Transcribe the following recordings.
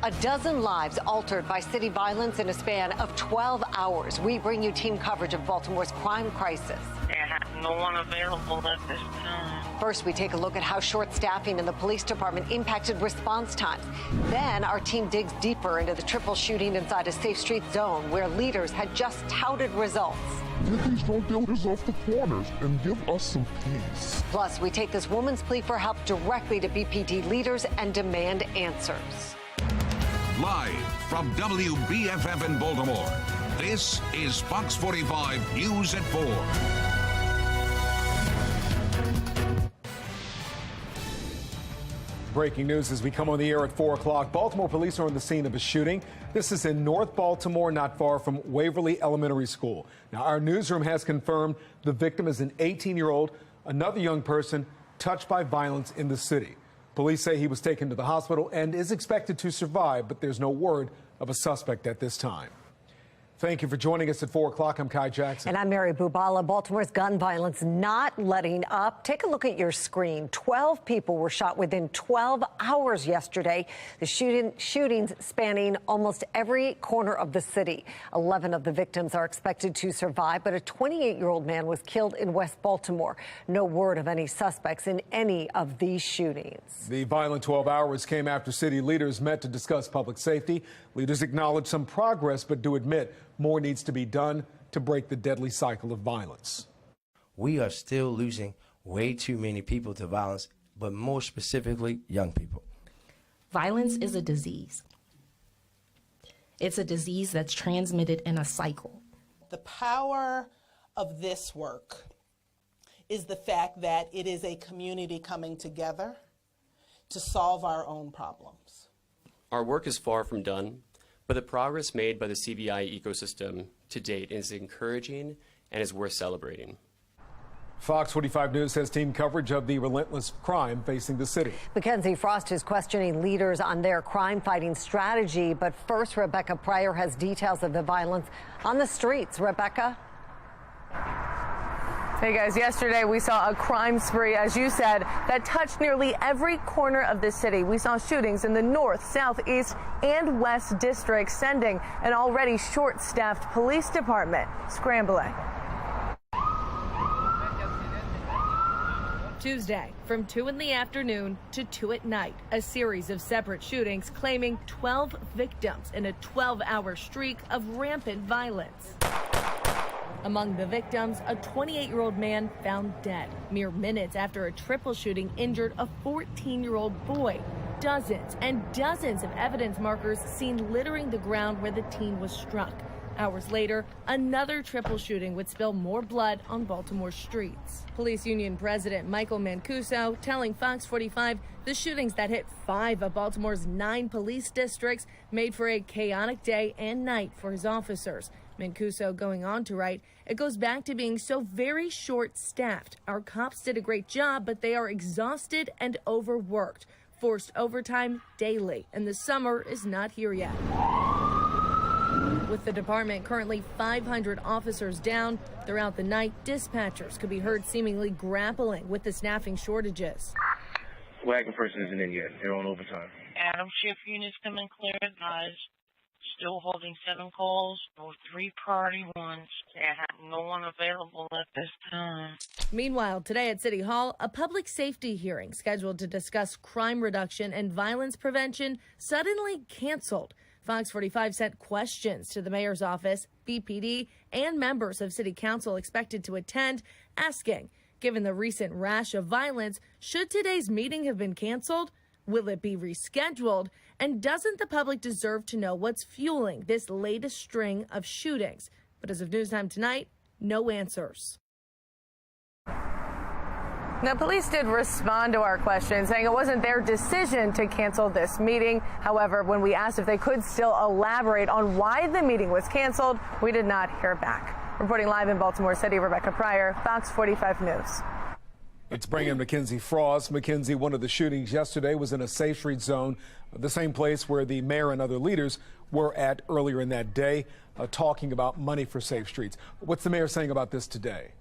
A dozen lives altered by city violence in a span of 12 hours. We bring you team coverage of Baltimore's crime crisis. No one available at this time. First, we take a look at how short staffing in the police department impacted response times. Then our team digs deeper into the triple shooting inside a Safe Streets zone where leaders had just touted results. Get these drug dealers off the corners and give us some peace. Plus, we take this woman's plea for help directly to BPD leaders and demand answers. Live from WBFF in Baltimore, this is Fox 45 News at 4. Breaking news as we come on the air at 4 o'clock. Baltimore police are on the scene of a shooting. This is in North Baltimore, not far from Waverly Elementary School. Now, our newsroom has confirmed the victim is an 18-year-old, another young person touched by violence in the city. Police say he was taken to the hospital and is expected to survive, but there's no word of a suspect at this time. Thank you for joining us at 4 o'clock. I'm Kai Jackson. And I'm Mary Bubala. Baltimore's gun violence not letting up. Take a look at your screen. 12 people were shot within 12 hours yesterday. The shootings spanning almost every corner of the city. 11 of the victims are expected to survive, but a 28-year-old man was killed in West Baltimore. No word of any suspects in any of these shootings. The violent 12 hours came after city leaders met to discuss public safety. Leaders acknowledge some progress, but do admit more needs to be done to break the deadly cycle of violence. We are still losing way too many people to violence, but more specifically, young people. Violence is a disease. It's a disease that's transmitted in a cycle. The power of this work is the fact that it is a community coming together to solve our own problems. Our work is far from done, but the progress made by the CVI ecosystem to date is encouraging and is worth celebrating. Fox 45 News has team coverage of the relentless crime facing the city. Mackenzie Frost is questioning leaders on their crime-fighting strategy. But first, Rebecca Pryor has details of the violence on the streets. Rebecca? Hey guys, yesterday we saw a crime spree, as you said, that touched nearly every corner of the city. We saw shootings in the north, southeast, and west districts, sending an already short-staffed police department scrambling. Tuesday, from 2 in the afternoon to 2 at night, a series of separate shootings claiming 12 victims in a 12-hour streak of rampant violence. Among the victims, a 28-year-old man found dead mere minutes after a triple shooting injured a 14-year-old boy. Dozens and dozens of evidence markers seen littering the ground where the teen was struck. Hours later, another triple shooting would spill more blood on Baltimore streets. Police Union President Michael Mancuso telling Fox 45 the shootings that hit 5 of Baltimore's 9 police districts made for a chaotic day and night for his officers. Mancuso going on to write, "It goes back to being so very short-staffed. Our cops did a great job, but they are exhausted and overworked. Forced overtime daily, and the summer is not here yet." With the department currently 500 officers down, throughout the night, dispatchers could be heard seemingly grappling with the staffing shortages. Wagon person isn't in yet. They're on overtime. Adam shift units come in clear, guys. Still holding 7 calls for 3 priority ones. They have no one available at this time. Meanwhile, today at City Hall, a public safety hearing scheduled to discuss crime reduction and violence prevention suddenly canceled. Fox 45 sent questions to the mayor's office, BPD, and members of city council expected to attend, asking, given the recent rash of violence, should today's meeting have been canceled? Will it be rescheduled? And doesn't the public deserve to know what's fueling this latest string of shootings? But as of news time tonight, no answers. Now, police did respond to our question, saying it wasn't their decision to cancel this meeting. However, when we asked if they could still elaborate on why the meeting was canceled, we did not hear back. Reporting live in Baltimore City, Rebecca Pryor, Fox 45 News. Let's bring in Mackenzie Frost. Mackenzie, one of the shootings yesterday was in a Safe Street zone, the same place where the mayor and other leaders were at earlier in that day, talking about money for Safe Streets. What's the mayor saying about this today?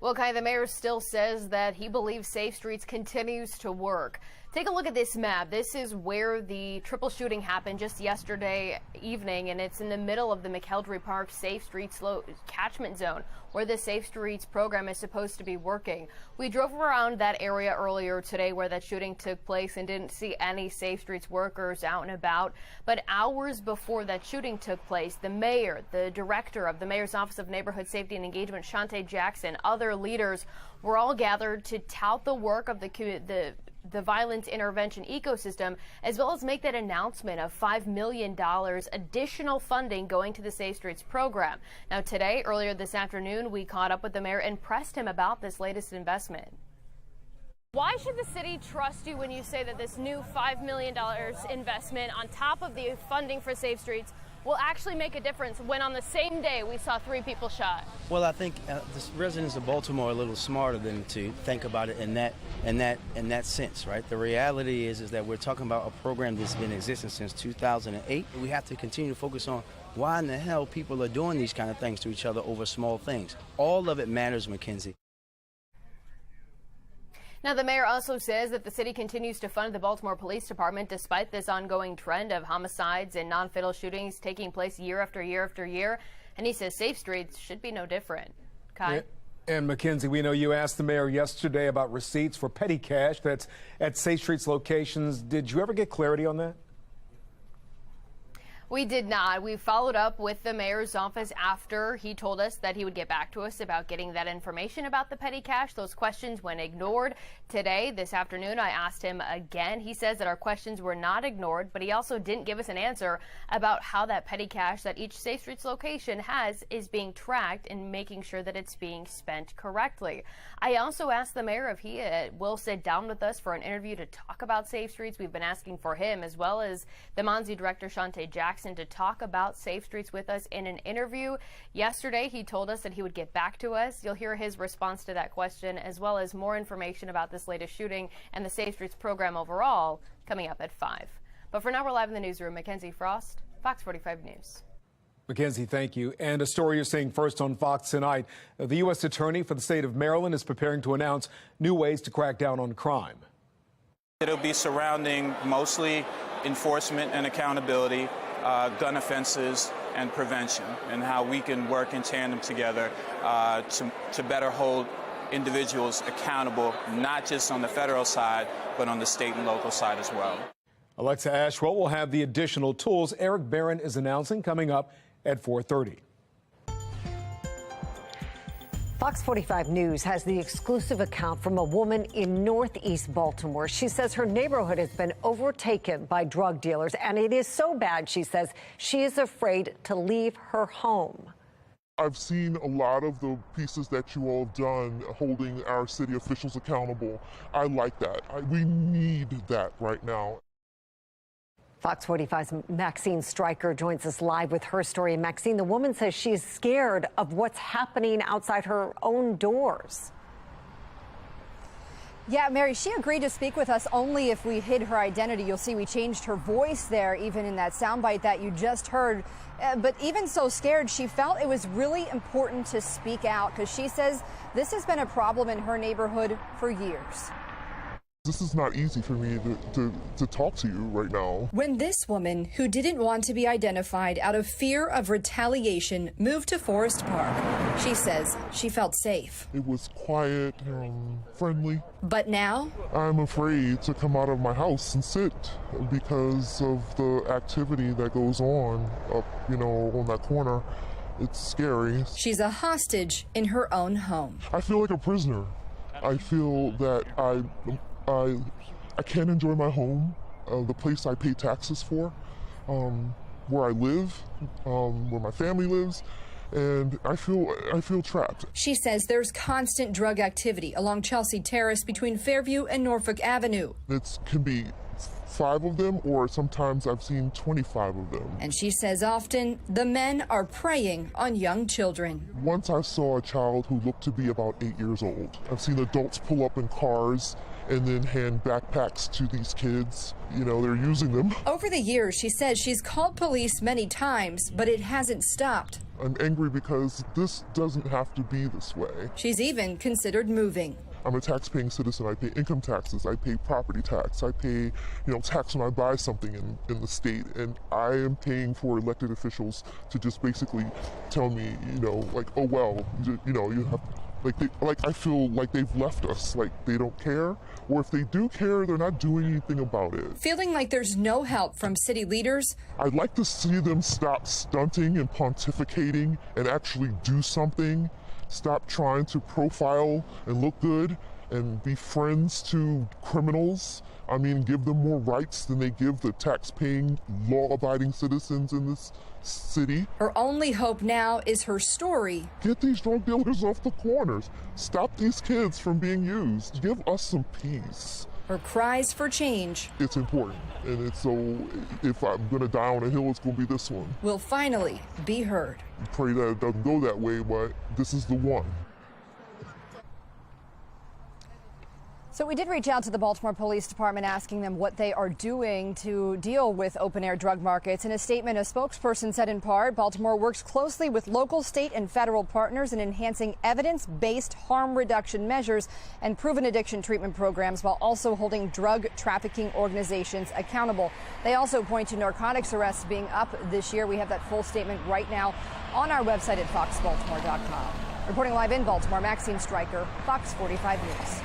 Well, Kai, the mayor still says that he believes Safe Streets continues to work. Take a look at this map. This is where the triple shooting happened just yesterday evening, and it's in the middle of the McElderry Park Safe Streets catchment zone, where the Safe Streets program is supposed to be working. We drove around that area earlier today where that shooting took place and didn't see any Safe Streets workers out and about. But hours before that shooting took place, the mayor, the director of the Mayor's Office of Neighborhood Safety and Engagement, Shante Jackson, other leaders were all gathered to tout the work of the violence intervention ecosystem, as well as make that announcement of $5 million additional funding going to the Safe Streets program. Now today, earlier this afternoon, we caught up with the mayor and pressed him about this latest investment. Why should the city trust you when you say that this new $5 million investment on top of the funding for Safe Streets will actually make a difference when on the same day we saw 3 people shot? Well, I think the residents of Baltimore are a little smarter than to think about it in that sense, right? The reality is that we're talking about a program that's been in existence since 2008. We have to continue to focus on why in the hell people are doing these kind of things to each other over small things. All of it matters, Mackenzie. Now, the mayor also says that the city continues to fund the Baltimore Police Department despite this ongoing trend of homicides and non-fatal shootings taking place year after year after year. And he says Safe Streets should be no different. Kai? And Mackenzie, we know you asked the mayor yesterday about receipts for petty cash that's at Safe Streets locations. Did you ever get clarity on that? We did not. We followed up with the mayor's office after he told us that he would get back to us about getting that information about the petty cash. Those questions went ignored. Today, this afternoon, I asked him again. He says that our questions were not ignored, but he also didn't give us an answer about how that petty cash that each Safe Streets location has is being tracked and making sure that it's being spent correctly. I also asked the mayor if he will sit down with us for an interview to talk about Safe Streets. We've been asking for him, as well as the Monzi director, Shante Jackson, to talk about Safe Streets with us in an interview. Yesterday, he told us that he would get back to us. You'll hear his response to that question, as well as more information about this latest shooting and the Safe Streets program overall, coming up at 5. But for now, we're live in the newsroom. Mackenzie Frost, Fox 45 News. Mackenzie, thank you. And a story you're seeing first on Fox tonight. The U.S. Attorney for the state of Maryland is preparing to announce new ways to crack down on crime. It'll be surrounding mostly enforcement and accountability, gun offenses and prevention, and how we can work in tandem together to better hold individuals accountable, not just on the federal side, but on the state and local side as well. Alexa Ashwell will have the additional tools Eric Barron is announcing coming up at 4:30. Fox 45 News has the exclusive account from a woman in Northeast Baltimore. She says her neighborhood has been overtaken by drug dealers, and it is so bad, she says, she is afraid to leave her home. I've seen a lot of the pieces that you all have done holding our city officials accountable. I like that. We need that right now. Fox 45's Maxine Stryker joins us live with her story. Maxine, the woman says she is scared of what's happening outside her own doors. Yeah, Mary, she agreed to speak with us only if we hid her identity. You'll see we changed her voice there, even in that soundbite that you just heard. But even so scared, she felt it was really important to speak out because she says this has been a problem in her neighborhood for years. This is not easy for me to talk to you right now. When this woman, who didn't want to be identified out of fear of retaliation, moved to Forest Park, she says she felt safe. It was quiet, friendly. But now? I'm afraid to come out of my house and sit because of the activity that goes on up, on that corner. It's scary. She's a hostage in her own home. I feel like a prisoner. I feel that I can't enjoy my home, the place I pay taxes for, where I live, where my family lives, and I feel trapped. She says there's constant drug activity along Chelsea Terrace between Fairview and Norfolk Avenue. It can be 5 of them, or sometimes I've seen 25 of them. And she says often the men are preying on young children. Once I saw a child who looked to be about 8 years old. I've seen adults pull up in cars and then hand backpacks to these kids. You know, they're using them. Over the years, she says she's called police many times, but it hasn't stopped. I'm angry because this doesn't have to be this way. She's even considered moving. I'm a tax-paying citizen. I pay income taxes. I pay property tax. I pay, tax when I buy something in the state. And I am paying for elected officials to just basically tell me, like, oh well, you have. I feel like they've left us, like they don't care, or if they do care, they're not doing anything about it. Feeling like there's no help from city leaders? I'd like to see them stop stunting and pontificating and actually do something. Stop trying to profile and look good and be friends to criminals. I mean, give them more rights than they give the tax-paying, law-abiding citizens in this city. Her only hope now is her story. Get these drug dealers off the corners. Stop these kids from being used. Give us some peace. Her cries for change. It's important, and it's so, if I'm gonna die on a hill, it's gonna be this one. Will finally be heard. Pray that it doesn't go that way, but this is the one. So we did reach out to the Baltimore Police Department asking them what they are doing to deal with open-air drug markets. In a statement, a spokesperson said in part, Baltimore works closely with local, state, and federal partners in enhancing evidence-based harm reduction measures and proven addiction treatment programs while also holding drug trafficking organizations accountable. They also point to narcotics arrests being up this year. We have that full statement right now on our website at foxbaltimore.com. Reporting live in Baltimore, Maxine Stryker, Fox 45 News.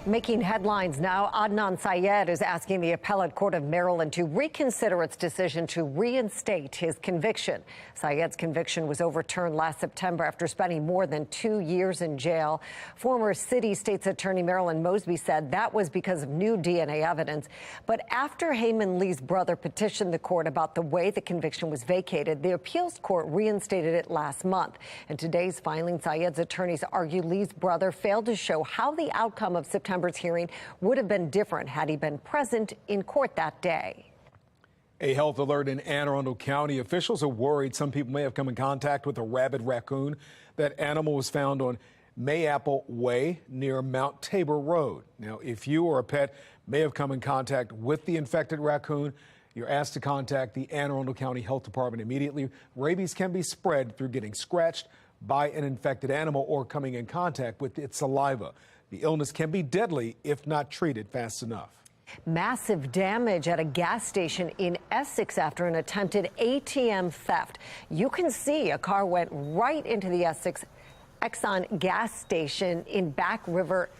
Making headlines now, Adnan Syed is asking the Appellate Court of Maryland to reconsider its decision to reinstate his conviction. Syed's conviction was overturned last September after spending more than 2 years in jail. Former City State's Attorney Marilyn Mosby said that was because of new DNA evidence. But after Haymon Lee's brother petitioned the court about the way the conviction was vacated, the appeals court reinstated it last month. In today's filing, Syed's attorneys argue Lee's brother failed to show how the outcome of September's hearing would have been different had he been present in court that day. A health alert in Anne Arundel County. Officials are worried some people may have come in contact with a rabid raccoon. That animal was found on Mayapple Way near Mount Tabor Road. Now, if you or a pet may have come in contact with the infected raccoon, you're asked to contact the Anne Arundel County Health Department immediately. Rabies can be spread through getting scratched by an infected animal or coming in contact with its saliva. The illness can be deadly if not treated fast enough. Massive damage at a gas station in Essex after an attempted ATM theft. You can see a car went right into the Essex Exxon gas station in Back River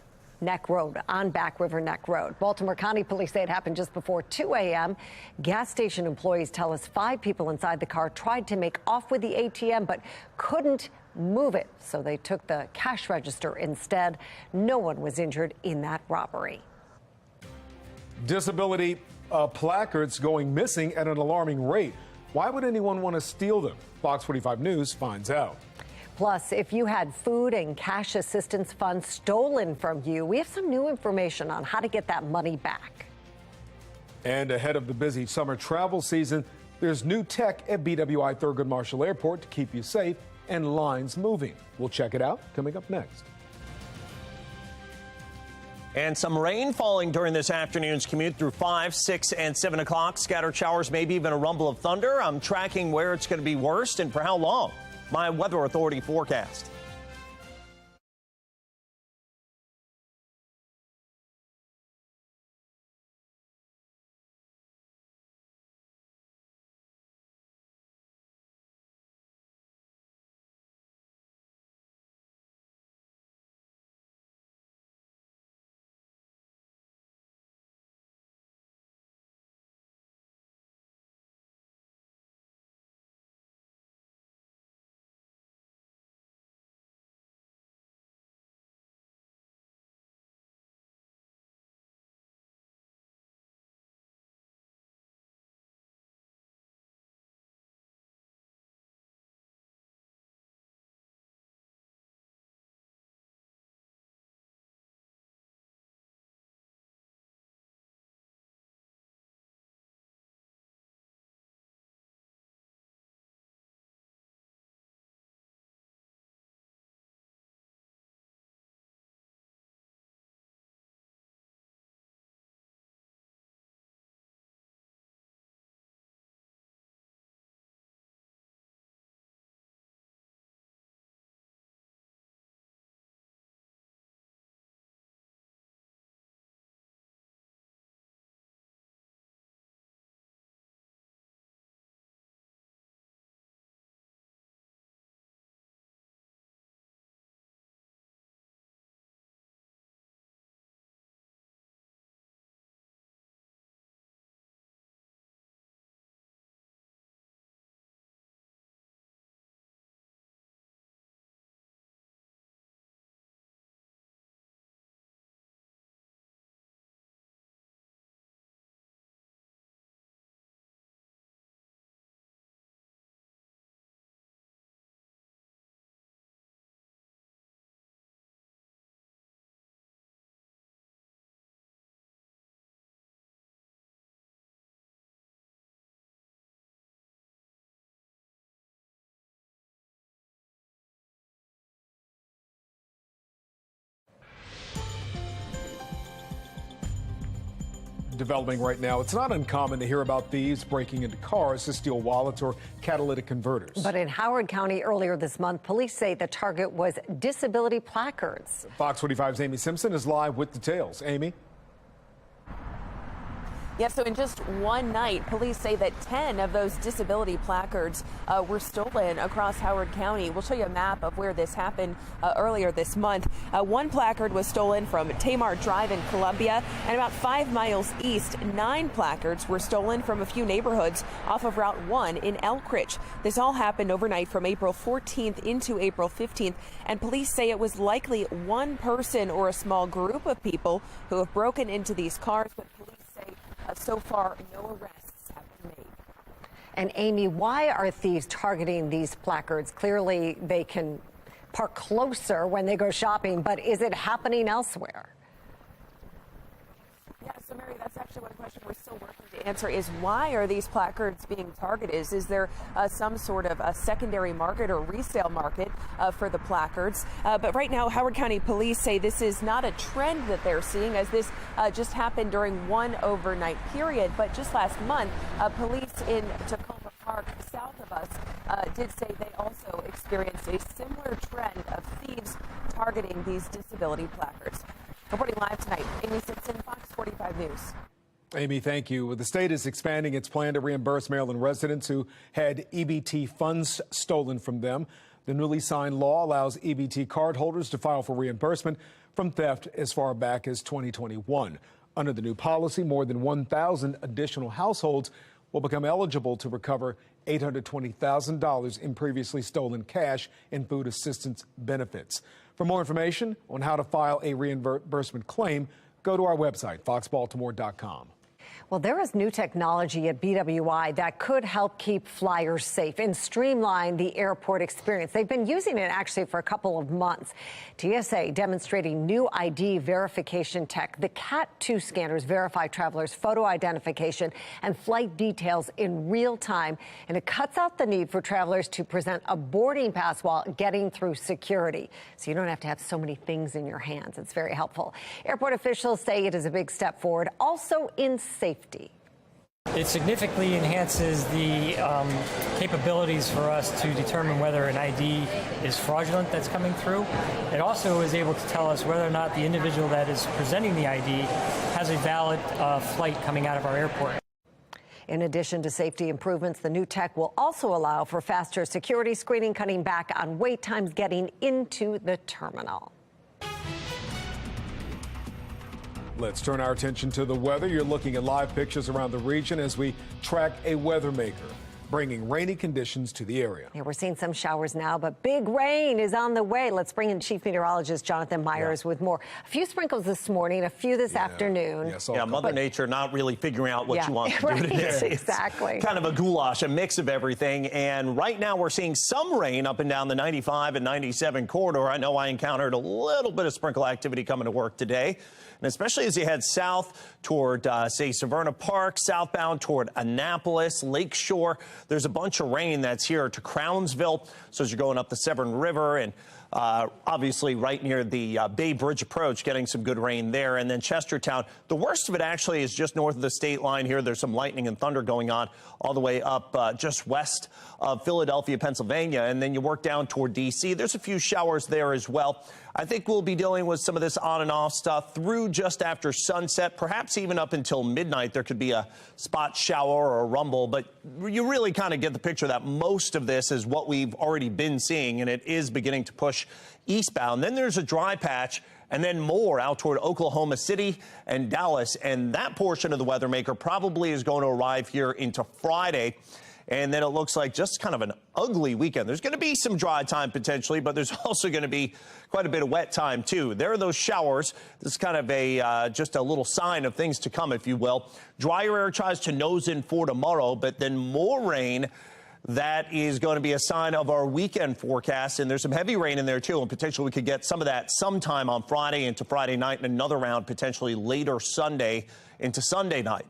Neck Road, on Back River Neck Road. Baltimore County Police say it happened just before 2 a.m. Gas station employees tell us 5 people inside the car tried to make off with the ATM but couldn't move it, so they took the cash register instead. No one was injured in that robbery. Disability placards going missing at an alarming rate. Why would anyone want to steal them? Fox 45 News finds out. Plus, if you had food and cash assistance funds stolen from you, we have some new information on how to get that money back. And ahead of the busy summer travel season, there's new tech at BWI Thurgood Marshall Airport to keep you safe and lines moving. We'll check it out coming up next. And some rain falling during this afternoon's commute through 5, 6, and 7 o'clock. Scattered showers, maybe even a rumble of thunder. I'm tracking where it's going to be worst and for how long. My Weather Authority forecast. developing right now. It's not uncommon to hear about thieves breaking into cars to steal wallets or catalytic converters. But in Howard County earlier this month, police say the target was disability placards. Fox 45's Amy Simpson is live with details. Amy? Yeah, so in just one night, police say that 10 of those disability placards were stolen across Howard County. We'll show you a map of where this happened earlier this month. One placard was stolen from Tamar Drive in Columbia, and about 5 miles east, 9 placards were stolen from a few neighborhoods off of Route 1 in Elkridge. This all happened overnight from April 14th into April 15th, and police say it was likely one person or a small group of people who have broken into these cars, but police say so far, no arrests have been made. And Amy, why are thieves targeting these placards? Clearly, they can park closer when they go shopping, but is it happening elsewhere? Yeah, so Mary, that's actually one question we're still working to answer is why are these placards being targeted? Is there some sort of a secondary market or resale market for the placards? But right now, Howard County police say this is not a trend that they're seeing, as this just happened during one overnight period. But just last month, police in Tacoma Park, south of us, did say they also experienced a similar trend of thieves targeting these disability placards. Reporting live tonight, Amy Simpson, Fox 45 News. Amy, thank you. The state is expanding its plan to reimburse Maryland residents who had EBT funds stolen from them. The newly signed law allows EBT cardholders to file for reimbursement from theft as far back as 2021. Under the new policy, more than 1,000 additional households will become eligible to recover $820,000 in previously stolen cash and food assistance benefits. For more information on how to file a reimbursement claim, go to our website, foxbaltimore.com. Well, there is new technology at BWI that could help keep flyers safe and streamline the airport experience. They've been using it actually for a couple of months. TSA demonstrating new ID verification tech. The CAT-2 scanners verify travelers' photo identification and flight details in real time, and it cuts out the need for travelers to present a boarding pass while getting through security. So you don't have to have so many things in your hands. It's very helpful. Airport officials say it is a big step forward, also in safety. It significantly enhances the capabilities for us to determine whether an ID is fraudulent that's coming through. It also is able to tell us whether or not the individual that is presenting the ID has a valid flight coming out of our airport. In addition to safety improvements, the new tech will also allow for faster security screening, cutting back on wait times getting into the terminal. Let's turn our attention to the weather. You're looking at live pictures around the region as we track a weather maker, bringing rainy conditions to the area. Yeah, we're seeing some showers now, but big rain is on the way. Let's bring in Chief Meteorologist Jonathan Myers with more. A few sprinkles this morning, a few this afternoon. Mother Nature not really figuring out what she wants to do today. Exactly. It's kind of a goulash, a mix of everything. And right now we're seeing some rain up and down the 95 and 97 corridor. I know I encountered a little bit of sprinkle activity coming to work today. And especially as you head south toward, say, Severna Park, southbound toward Annapolis, Lakeshore, there's a bunch of rain that's here to Crownsville. So as you're going up the Severn River and obviously right near the Bay Bridge approach, getting some good rain there. And then Chestertown, the worst of it actually is just north of the state line here. There's some lightning and thunder going on all the way up just west of Philadelphia, Pennsylvania. And then you work down toward D.C. There's a few showers there as well. I think we'll be dealing with some of this on and off stuff through just after sunset, perhaps even up until midnight. There could be a spot shower or a rumble, but you really kind of get the picture that most of this is what we've already been seeing, and it is beginning to push eastbound. Then there's a dry patch and then more out toward Oklahoma City and Dallas, and that portion of the weather maker probably is going to arrive here into Friday. And then it looks like just kind of an ugly weekend. There's going to be some dry time potentially, but there's also going to be quite a bit of wet time, too. There are those showers. This is kind of a just a little sign of things to come, if you will. Drier air tries to nose in for tomorrow, but then more rain. That is going to be a sign of our weekend forecast. And there's some heavy rain in there, too. And potentially we could get some of that sometime on Friday into Friday night and another round potentially later Sunday into Sunday night.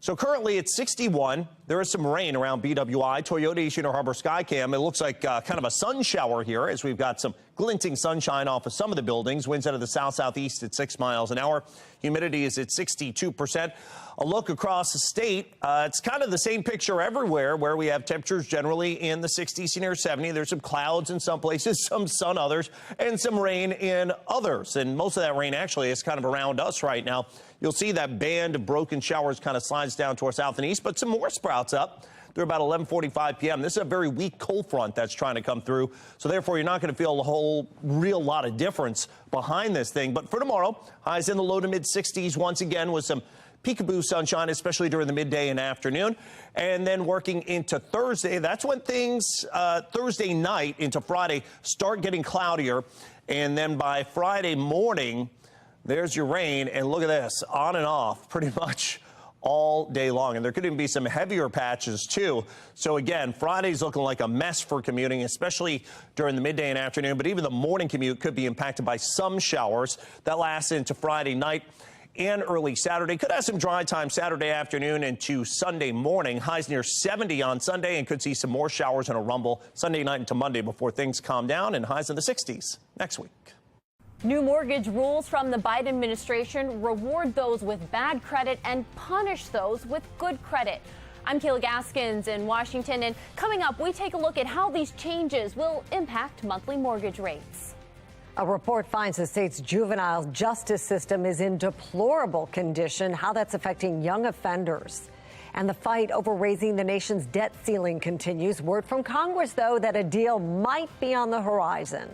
So currently it's 61. There is some rain around BWI, Toyota East Inner Harbor Skycam. It looks like kind of a sun shower here as we've got some glinting sunshine off of some of the buildings. Winds out of the south-southeast at 6 miles an hour. Humidity is at 62%. A look across the state. It's kind of the same picture everywhere where we have temperatures generally in the 60s near 70. There's some clouds in some places, some sun others, and some rain in others. And most of that rain actually is kind of around us right now. You'll see that band of broken showers kind of slides down to our south and east, but some more sprouts up through about 11:45 p.m. This is a very weak cold front that's trying to come through, so therefore you're not going to feel a whole real lot of difference behind this thing. But for tomorrow, highs in the low to mid 60s once again with some peekaboo sunshine, especially during the midday and afternoon. And then working into Thursday, that's when things, Thursday night into Friday, start getting cloudier. And then by Friday morning, there's your rain. And look at this, on and off pretty much all day long. And there could even be some heavier patches, too. So, again, Friday's looking like a mess for commuting, especially during the midday and afternoon. But even the morning commute could be impacted by some showers that last into Friday night and early Saturday. Could have some dry time Saturday afternoon into Sunday morning. Highs near 70 on Sunday, and could see some more showers and a rumble Sunday night into Monday before things calm down, and highs in the 60s next week. New mortgage rules from the Biden administration reward those with bad credit and punish those with good credit. I'm Kayla Gaskins in Washington, and coming up, we take a look at how these changes will impact monthly mortgage rates. A report finds the state's juvenile justice system is in deplorable condition, how that's affecting young offenders. And the fight over raising the nation's debt ceiling continues. Word from Congress, though, that a deal might be on the horizon.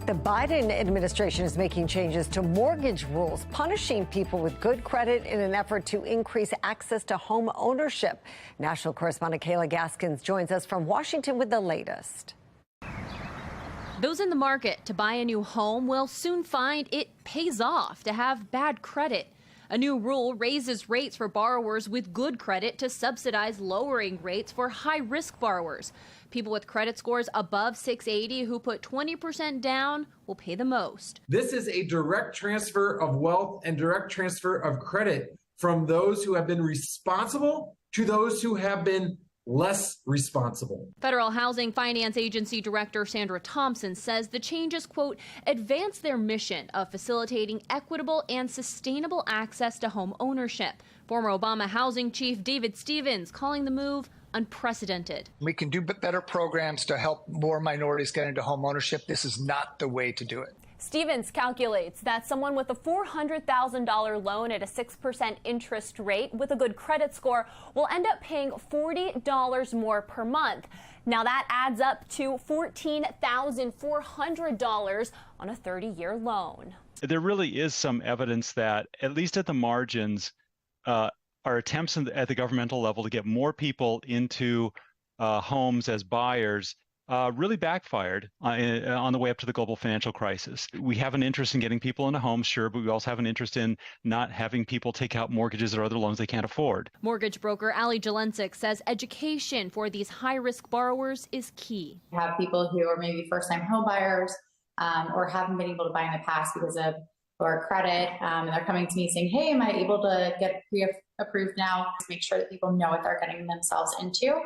The Biden administration is making changes to mortgage rules, punishing people with good credit in an effort to increase access to home ownership. National correspondent Kayla Gaskins joins us from Washington with the latest. Those in the market to buy a new home will soon find it pays off to have bad credit. A new rule raises rates for borrowers with good credit to subsidize lowering rates for high-risk borrowers. People with credit scores above 680 who put 20% down will pay the most. This is a direct transfer of wealth and direct transfer of credit from those who have been responsible to those who have been less responsible. Federal Housing Finance Agency Director Sandra Thompson says the changes, quote, advance their mission of facilitating equitable and sustainable access to home ownership. Former Obama housing chief David Stevens calling the move unprecedented. We can do better programs to help more minorities get into home ownership. This is not the way to do it. Stevens calculates that someone with a $400,000 loan at a 6% interest rate with a good credit score will end up paying $40 more per month. Now that adds up to $14,400 on a 30-year loan. There really is some evidence that, at least at the margins, our attempts at the governmental level to get more people into homes as buyers really backfired on the way up to the global financial crisis. We have an interest in getting people into homes, sure, but we also have an interest in not having people take out mortgages or other loans they can't afford. Mortgage broker Ali Jelensik says education for these high-risk borrowers is key. You have people who are maybe first-time home buyers or haven't been able to buy in the past because of or credit, and they're coming to me saying, hey, am I able to get pre-approved now? To make sure that people know what they're getting themselves into.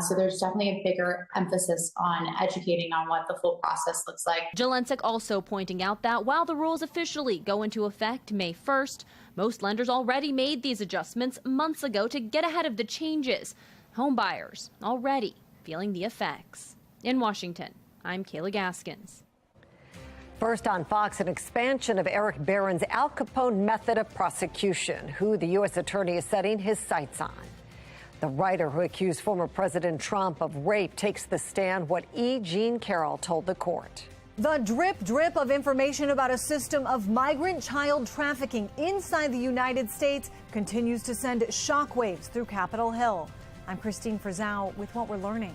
So there's definitely a bigger emphasis on educating on what the full process looks like. Jelensik also pointing out that while the rules officially go into effect May 1st, most lenders already made these adjustments months ago to get ahead of the changes. Home buyers already feeling the effects. In Washington, I'm Kayla Gaskins. First on Fox, an expansion of Eric Barron's Al Capone method of prosecution, who the U.S. attorney is setting his sights on. The writer who accused former President Trump of rape takes the stand. What E. Jean Carroll told the court. The drip of information about a system of migrant child trafficking inside the United States continues to send shockwaves through Capitol Hill. I'm Christine Frizzau with what we're learning.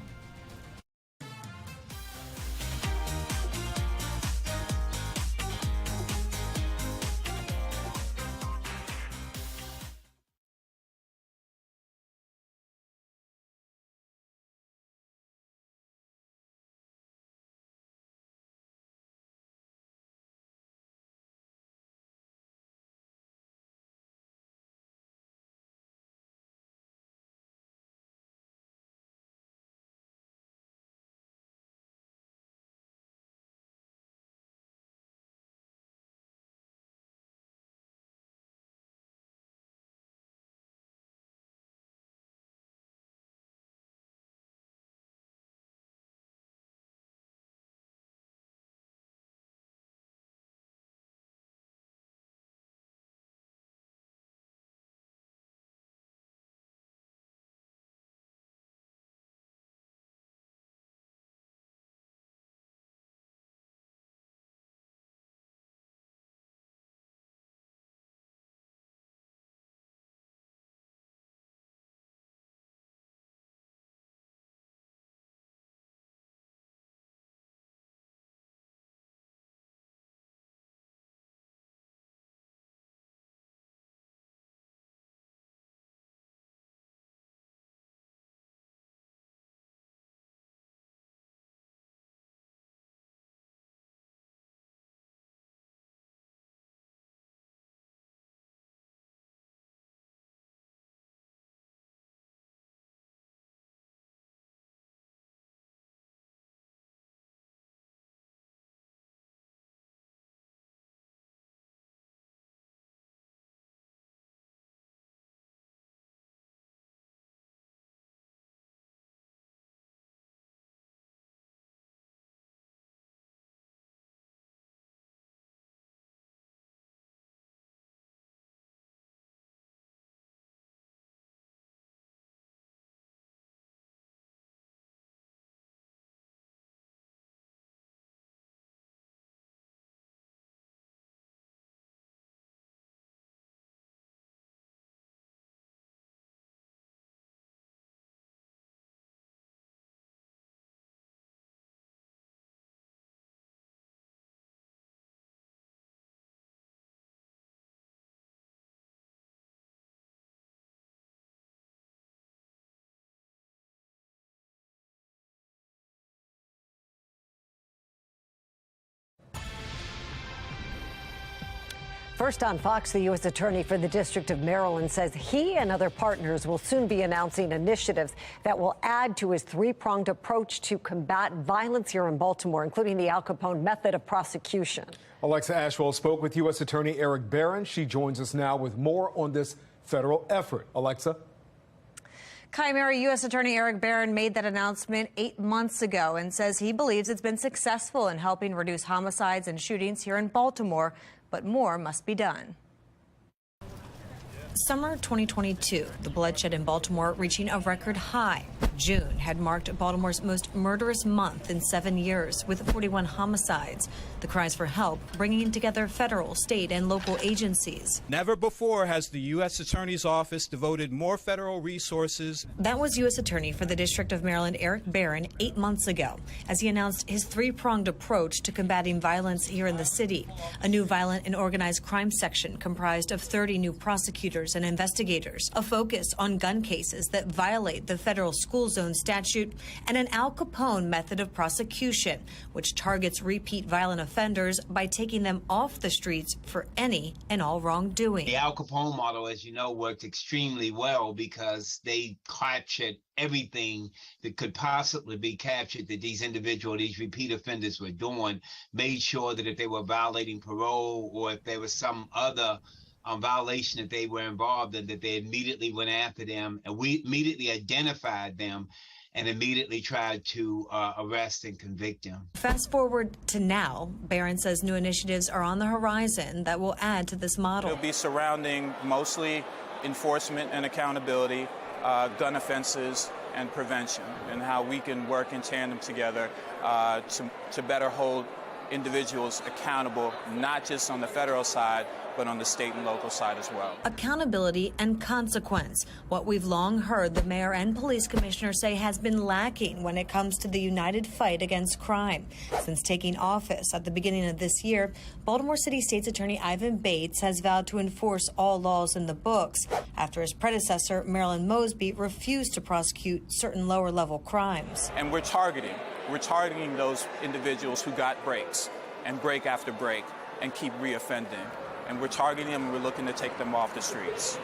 First on Fox, the U.S. Attorney for the District of Maryland says he and other partners will soon be announcing initiatives that will add to his three-pronged approach to combat violence here in Baltimore, including the Al Capone method of prosecution. Alexa Ashwell spoke with U.S. Attorney Eric Barron. She joins us now with more on this federal effort. Alexa. Kai Mary, U.S. Attorney Eric Barron made that announcement 8 months ago and says he believes it's been successful in helping reduce homicides and shootings here in Baltimore, but more must be done. Summer 2022, the bloodshed in Baltimore reaching a record high. June had marked Baltimore's most murderous month in 7 years, with 41 homicides. The cries for help bringing together federal, state, and local agencies. Never before has the U.S. Attorney's Office devoted more federal resources. That was U.S. Attorney for the District of Maryland Eric Barron 8 months ago, as he announced his three-pronged approach to combating violence here in the city. A new violent and organized crime section comprised of 30 new prosecutors and investigators, a focus on gun cases that violate the federal school zone statute, and an Al Capone method of prosecution, which targets repeat violent offenders by taking them off the streets for any and all wrongdoing. The Al Capone model, as you know, worked extremely well because they captured everything that could possibly be captured that these repeat offenders were doing, made sure that if they were violating parole or if there was some other violation that they were involved in, that they immediately went after them, and we immediately identified them and immediately tried to arrest and convict them. Fast forward to now, Barron says new initiatives are on the horizon that will add to this model. It'll be surrounding mostly enforcement and accountability, gun offenses and prevention, and how we can work in tandem together to better hold individuals accountable, not just on the federal side, but on the state and local side as well. Accountability and consequence, what we've long heard the mayor and police commissioner say has been lacking when it comes to the united fight against crime. Since taking office at the beginning of this year, Baltimore City State's Attorney Ivan Bates has vowed to enforce all laws in the books after his predecessor, Marilyn Mosby, refused to prosecute certain lower-level crimes. And we're targeting those individuals who got breaks and break after break and keep reoffending. And we're targeting them and we're looking to take them off the streets.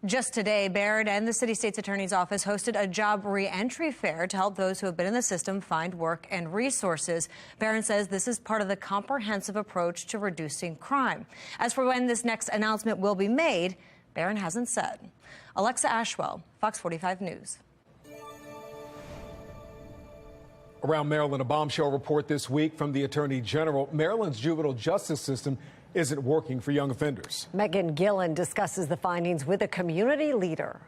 Just today, Barron and the City State's Attorney's Office hosted a job re-entry fair to help those who have been in the system find work and resources. Barron says this is part of the comprehensive approach to reducing crime. As for when this next announcement will be made, Barron hasn't said. Alexa Ashwell, Fox 45 News. Around Maryland, a bombshell report this week from the Attorney General. Maryland's juvenile justice system isn't working for young offenders. Megan Gillen discusses the findings with a community leader.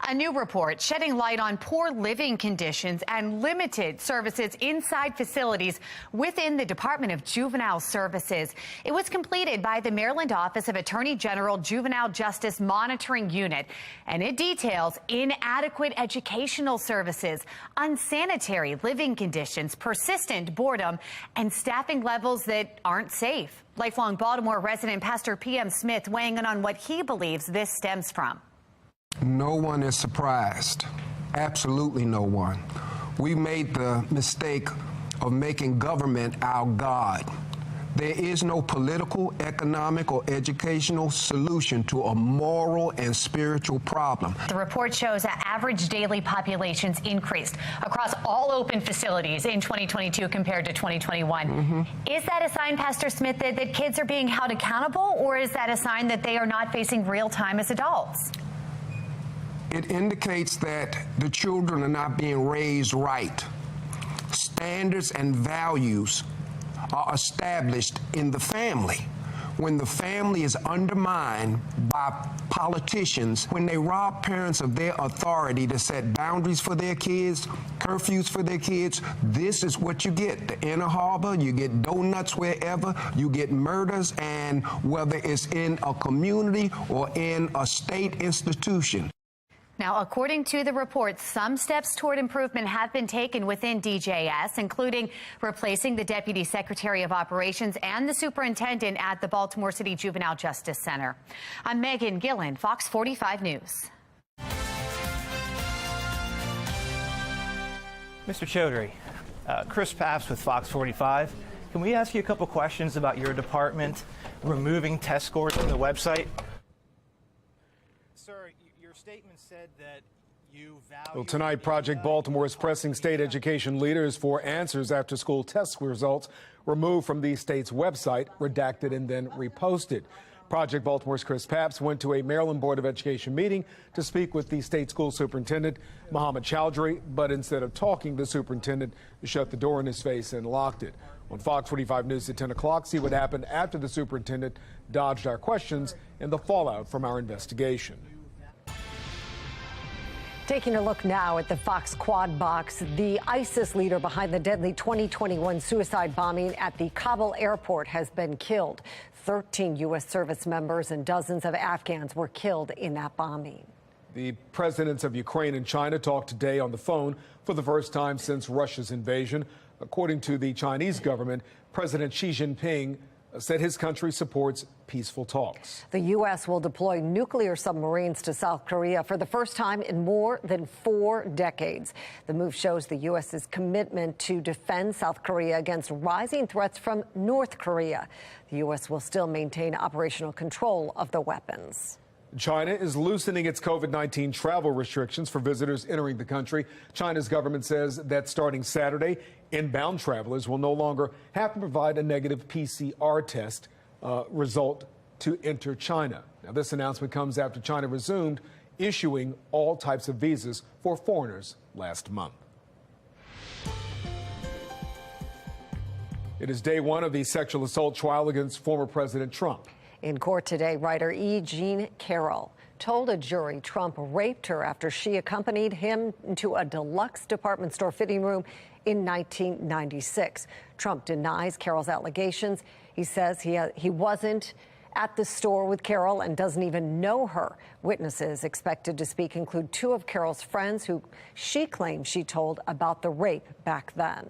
A new report shedding light on poor living conditions and limited services inside facilities within the Department of Juvenile Services. It was completed by the Maryland Office of Attorney General Juvenile Justice Monitoring Unit, and it details inadequate educational services, unsanitary living conditions, persistent boredom, and staffing levels that aren't safe. Lifelong Baltimore resident Pastor P.M. Smith weighing in on what he believes this stems from. No one is surprised. Absolutely no one. We made the mistake of making government our God. There is no political, economic, or educational solution to a moral and spiritual problem. The report shows that average daily populations increased across all open facilities in 2022 compared to 2021. Is that a sign, Pastor Smith, that kids are being held accountable, or is that a sign that they are not facing real time as adults? It indicates that the children are not being raised right. Standards and values are established in the family. When the family is undermined by politicians, when they rob parents of their authority to set boundaries for their kids, curfews for their kids, this is what you get. The Inner Harbor, you get donuts wherever, you get murders, and whether it's in a community or in a state institution. Now, according to the report, some steps toward improvement have been taken within DJS, including replacing the Deputy Secretary of Operations and the Superintendent at the Baltimore City Juvenile Justice Center. I'm Megan Gillen, Fox 45 News. Mr. Chaudhry, Chris Papps with Fox 45. Can we ask you a couple questions about your department removing test scores from the website? Sir, your statement said that you value... Well, tonight, Project Baltimore is pressing state education leaders for answers after school test results removed from the state's website, redacted and then reposted. Project Baltimore's Chris Papps went to a Maryland Board of Education meeting to speak with the state school superintendent, Mohammed Chowdhury, but instead of talking, the superintendent shut the door in his face and locked it. On Fox 45 News at 10 o'clock, see what happened after the superintendent dodged our questions and the fallout from our investigation. Taking a look now at the Fox Quad Box, the ISIS leader behind the deadly 2021 suicide bombing at the Kabul airport has been killed. 13 U.S. service members and dozens of Afghans were killed in that bombing. The presidents of Ukraine and China talked today on the phone for the first time since Russia's invasion. According to the Chinese government, President Xi Jinping said his country supports peaceful talks. The U.S. will deploy nuclear submarines to South Korea for the first time in more than 4 decades. The move shows the U.S.'s commitment to defend South Korea against rising threats from North Korea. The U.S. will still maintain operational control of the weapons. China is loosening its COVID-19 travel restrictions for visitors entering the country. China's government says that starting Saturday, inbound travelers will no longer have to provide a negative PCR test result to enter China. Now, this announcement comes after China resumed issuing all types of visas for foreigners last month. It is day one of the sexual assault trial against former President Trump. In court today, writer E. Jean Carroll told a jury Trump raped her after she accompanied him to a deluxe department store fitting room in 1996. Trump denies Carroll's allegations. He says he wasn't at the store with Carroll and doesn't even know her. Witnesses expected to speak include 2 of Carroll's friends who she claims she told about the rape back then.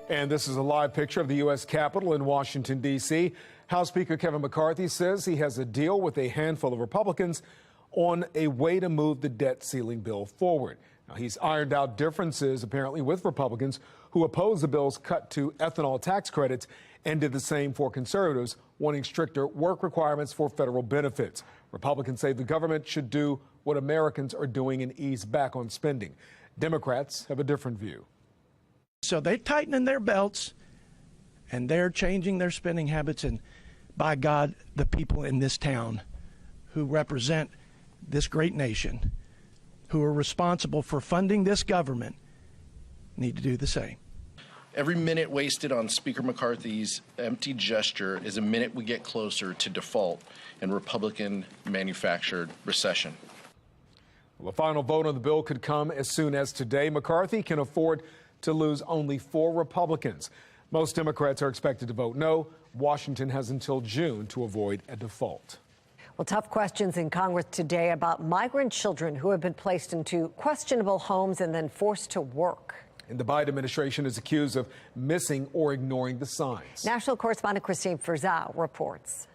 And this is a live picture of the U.S. Capitol in Washington, D.C. House Speaker Kevin McCarthy says he has a deal with a handful of Republicans on a way to move the debt ceiling bill forward. Now, he's ironed out differences, apparently, with Republicans who oppose the bill's cut to ethanol tax credits and did the same for conservatives, wanting stricter work requirements for federal benefits. Republicans say the government should do what Americans are doing and ease back on spending. Democrats have a different view. So they're tightening their belts and they're changing their spending habits. And by God, the people in this town who represent this great nation, who are responsible for funding this government, need to do the same. Every minute wasted on Speaker McCarthy's empty gesture is a minute we get closer to default and Republican-manufactured recession. Well, the final vote on the bill could come as soon as today. McCarthy can afford to lose only 4 Republicans. Most Democrats are expected to vote no. Washington has until June to avoid a default. Well, tough questions in Congress today about migrant children who have been placed into questionable homes and then forced to work. And the Biden administration is accused of missing or ignoring the signs. National correspondent Christine Frizau reports.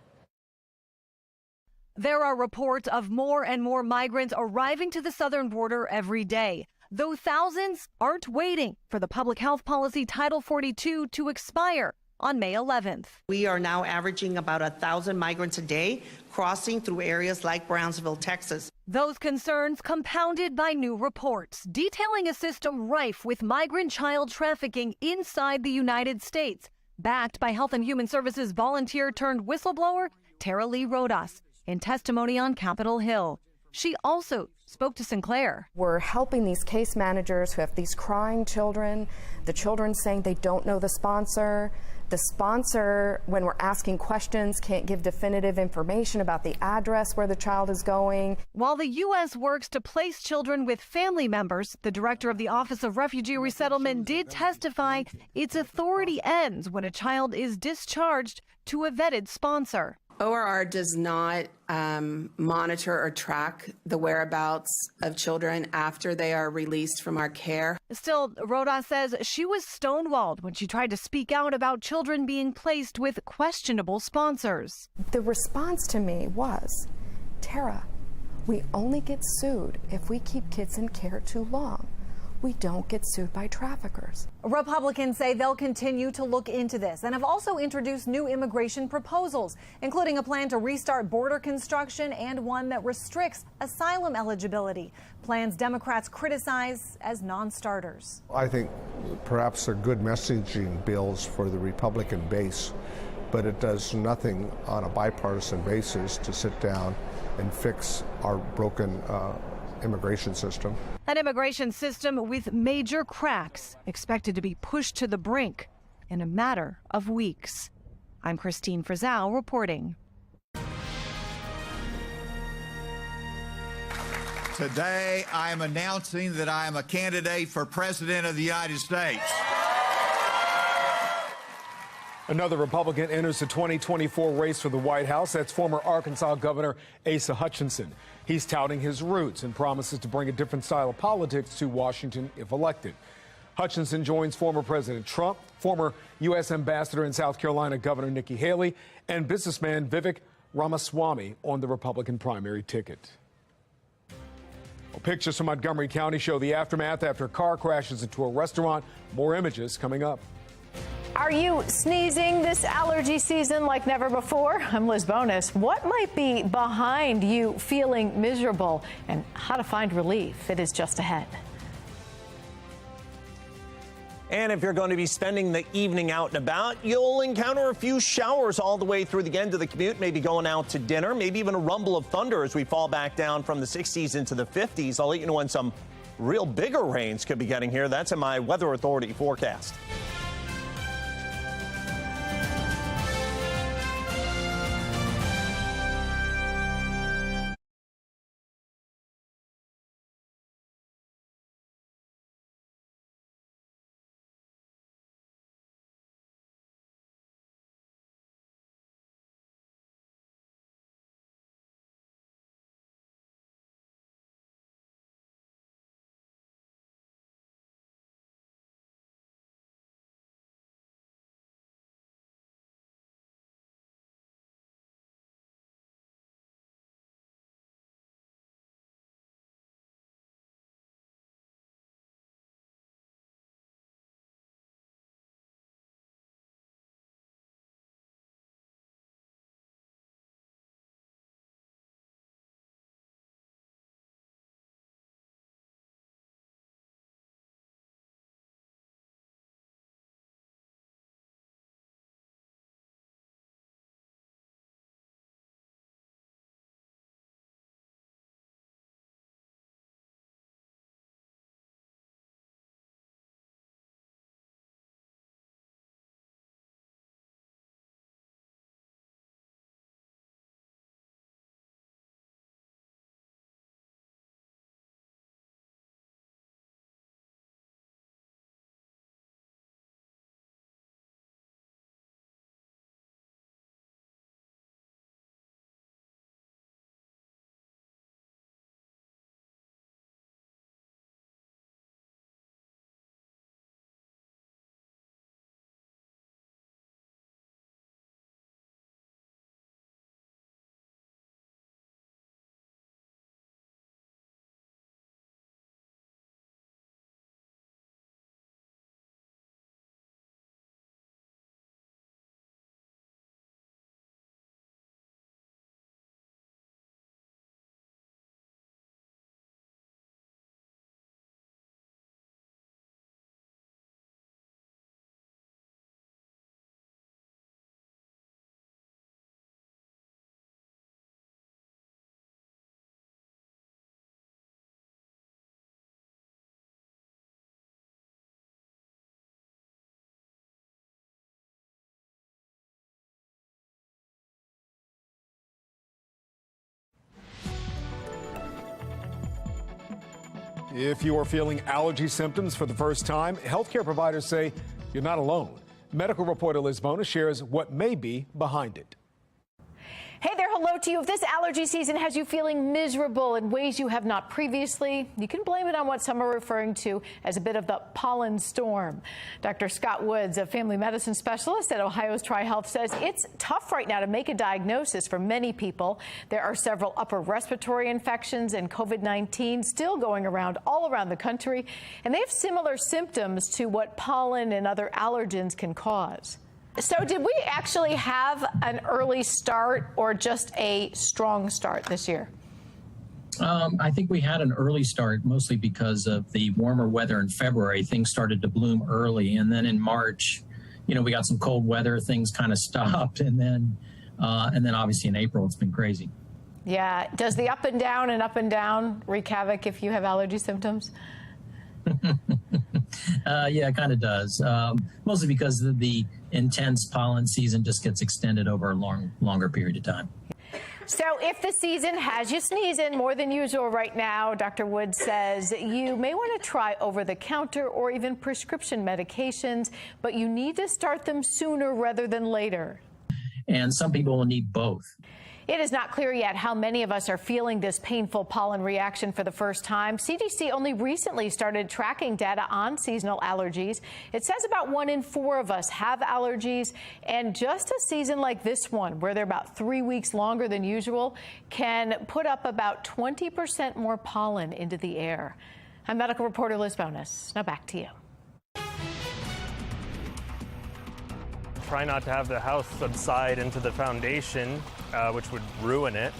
There are reports of more and more migrants arriving to the southern border every day, though thousands aren't waiting for the public health policy Title 42 to expire on May 11th. We are now averaging about 1,000 migrants a day crossing through areas like Brownsville, Texas. Those concerns compounded by new reports detailing a system rife with migrant child trafficking inside the United States, backed by Health and Human Services volunteer turned whistleblower Tara Lee Rodas in testimony on Capitol Hill. She also spoke to Sinclair. We're helping these case managers who have these crying children, the children saying they don't know the sponsor. The sponsor, when we're asking questions, can't give definitive information about the address where the child is going. While the U.S. works to place children with family members, the director of the Office of Refugee Resettlement did testify its authority ends when a child is discharged to a vetted sponsor. ORR does not monitor or track the whereabouts of children after they are released from our care. Still, Rodas says she was stonewalled when she tried to speak out about children being placed with questionable sponsors. The response to me was, Tara, we only get sued if we keep kids in care too long. we don't get sued by traffickers. Republicans say they'll continue to look into this and have also introduced new immigration proposals, including a plan to restart border construction and one that restricts asylum eligibility. Plans Democrats criticize as non-starters. I think perhaps they're good messaging bills for the Republican base, but it does nothing on a bipartisan basis to sit down and fix our broken immigration system. An immigration system with major cracks expected to be pushed to the brink in a matter of weeks. I'm Christine Frizzell reporting. Today, I am announcing that I am a candidate for President of the United States. Another Republican enters the 2024 race for the White House. That's former Arkansas Governor Asa Hutchinson. He's touting his roots and promises to bring a different style of politics to Washington if elected. Hutchinson joins former President Trump, former U.S. Ambassador in South Carolina Governor Nikki Haley, and businessman Vivek Ramaswamy on the Republican primary ticket. Well, pictures from Montgomery County show the aftermath after a car crashes into a restaurant. More images coming up. Are you sneezing this allergy season like never before? I'm Liz Bonus. What might be behind you feeling miserable and how to find relief? It is just ahead. And if you're going to be spending the evening out and about, you'll encounter a few showers all the way through the end of the commute, maybe going out to dinner, maybe even a rumble of thunder as we fall back down from the 60s into the 50s. I'll let you know when some real bigger rains could be getting here. That's in my Weather Authority forecast. If you are feeling allergy symptoms for the first time, healthcare providers say you're not alone. Medical reporter Liz Bonus shares what may be behind it. Hey there, hello to you. If this allergy season has you feeling miserable in ways you have not previously, you can blame it on what some are referring to as a bit of the pollen storm. Dr. Scott Woods, a family medicine specialist at Ohio's TriHealth, says it's tough right now to make a diagnosis for many people. There are several upper respiratory infections and COVID-19 still going around all around the country, and they have similar symptoms to what pollen and other allergens can cause. So did we actually have an early start or just a strong start this year? I think we had an early start, mostly because of the warmer weather in February. Things started to bloom early, and then in March, we got some cold weather. Things kind of stopped, and then obviously in April, it's been crazy. Yeah. Does the up and down wreak havoc if you have allergy symptoms? Yeah, it kind of does. Mostly because the intense pollen season just gets extended over a longer period of time. So if the season has you sneezing more than usual right now, Dr. Woods says you may want to try over-the-counter or even prescription medications, but you need to start them sooner rather than later. And some people will need both. It is not clear yet how many of us are feeling this painful pollen reaction for the first time. CDC only recently started tracking data on seasonal allergies. It says about 1 in 4 of us have allergies, and just a season like this one, where they're about 3 weeks longer than usual, can put up about 20% more pollen into the air. I'm medical reporter Liz Bonus. Now back to you. Try not to have the house subside into the foundation, which would ruin it.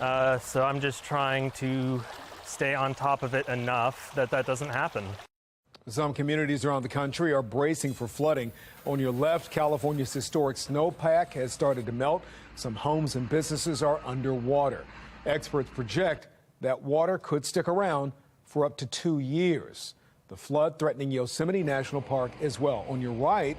So I'm just trying to stay on top of it enough that that doesn't happen. Some communities around the country are bracing for flooding. On your left, California's historic snowpack has started to melt. Some homes and businesses are underwater. Experts project that water could stick around for up to 2 years. The flood threatening Yosemite National Park as well. On your right,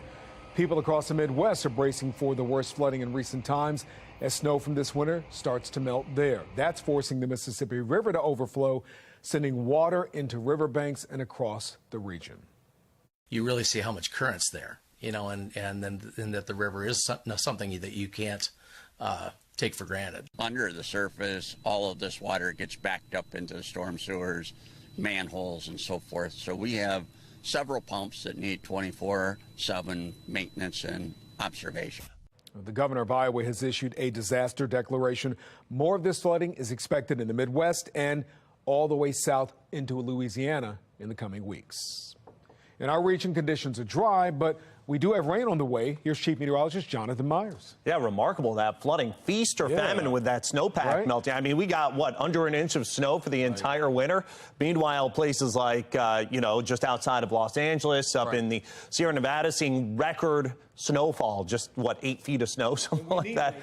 people across the Midwest are bracing for the worst flooding in recent times as snow from this winter starts to melt there. That's forcing the Mississippi River to overflow, sending water into riverbanks and across the region. You really see how much current's there, and that the river is something that you can't take for granted. Under the surface, all of this water gets backed up into the storm sewers, manholes, and so forth. So we have several pumps that need 24/7 maintenance and observation. The governor of Iowa has issued a disaster declaration. More of this flooding is expected in the Midwest and all the way south into Louisiana in the coming weeks. In our region, conditions are dry, but we do have rain on the way. Here's Chief Meteorologist Jonathan Myers. Yeah, remarkable, that flooding. Feast or famine with that snowpack melting. I mean, we got, under an inch of snow for the entire winter. Meanwhile, places like, just outside of Los Angeles, up in the Sierra Nevada, seeing record snowfall, just, 8 feet of snow, something like that.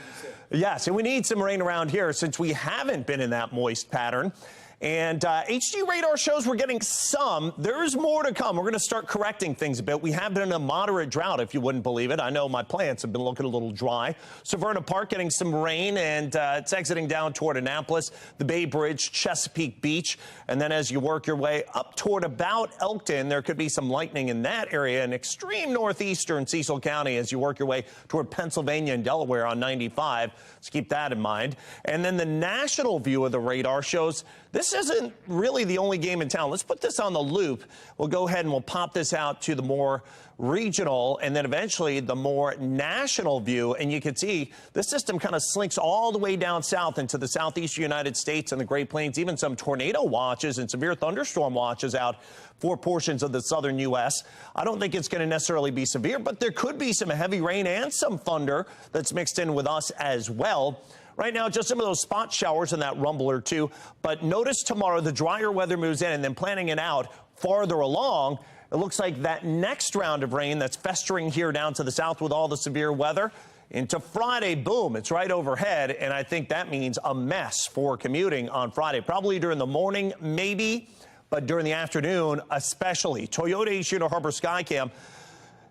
Yes, and we need some rain around here since we haven't been in that moist pattern. And HD radar shows we're getting some. There's more to come. We're going to start correcting things a bit. We have been in a moderate drought, if you wouldn't believe it. I know my plants have been looking a little dry. Severna Park getting some rain, and it's exiting down toward Annapolis, the Bay Bridge, Chesapeake Beach. And then as you work your way up toward about Elkton, there could be some lightning in that area in extreme northeastern Cecil County as you work your way toward Pennsylvania and Delaware on 95. So keep that in mind. And then the national view of the radar shows this isn't really the only game in town. Let's put this on the loop. We'll go ahead and we'll pop this out to the more regional and then eventually the more national view. And you can see this system kind of slinks all the way down south into the southeastern United States and the Great Plains, even some tornado watches and severe thunderstorm watches out for portions of the southern U.S. I don't think it's going to necessarily be severe, but there could be some heavy rain and some thunder that's mixed in with us as well. Right now, just some of those spot showers and that rumble or two. But notice tomorrow the drier weather moves in, and then planning it out farther along, it looks like that next round of rain that's festering here down to the south with all the severe weather. Into Friday, boom, it's right overhead, and I think that means a mess for commuting on Friday. Probably during the morning, maybe, but during the afternoon especially. Toyota Ishida Harbor Skycam.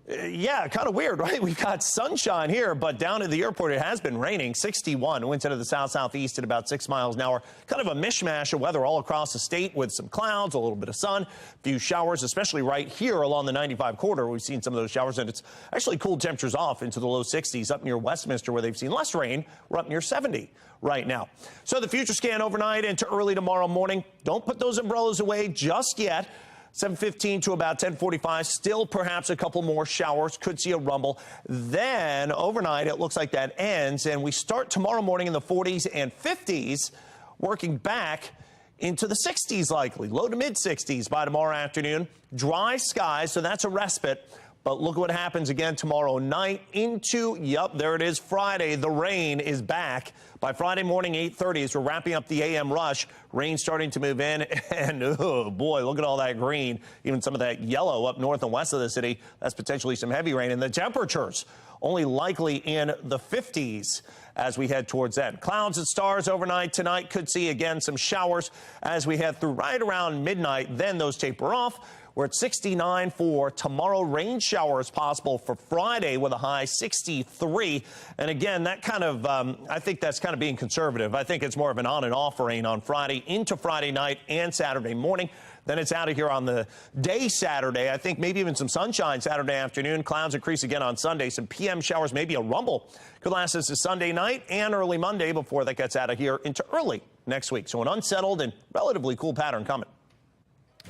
Yeah, kind of weird, right? We've got sunshine here, but down at the airport, it has been raining. 61 winds out of the south-southeast at about 6 miles an hour. Kind of a mishmash of weather all across the state with some clouds, a little bit of sun, a few showers, especially right here along the 95 corridor. We've seen some of those showers, and it's actually cooled temperatures off into the low 60s up near Westminster, where they've seen less rain. We're up near 70 right now. So the future scan overnight into early tomorrow morning. Don't put those umbrellas away just yet. 7:15 to about 10:45, still perhaps a couple more showers, could see a rumble. Then overnight, it looks like that ends, and we start tomorrow morning in the 40s and 50s, working back into the 60s likely, low to mid 60s by tomorrow afternoon. Dry skies, so that's a respite. But look what happens again tomorrow night into, there it is, Friday. The rain is back. By Friday morning, 8:30, as we're wrapping up the AM rush, rain starting to move in. And, oh, boy, look at all that green. Even some of that yellow up north and west of the city. That's potentially some heavy rain. And the temperatures only likely in the 50s as we head towards that. Clouds and stars overnight tonight. Could see, again, some showers as we head through right around midnight. Then those taper off. We're at 69 for tomorrow. Rain showers possible for Friday with a high 63. And again, that kind of, I think that's kind of being conservative. I think it's more of an on and off rain on Friday into Friday night and Saturday morning. Then it's out of here on the day Saturday. I think maybe even some sunshine Saturday afternoon. Clouds increase again on Sunday. Some PM showers, maybe a rumble. Could last us to Sunday night and early Monday before that gets out of here into early next week. So an unsettled and relatively cool pattern coming.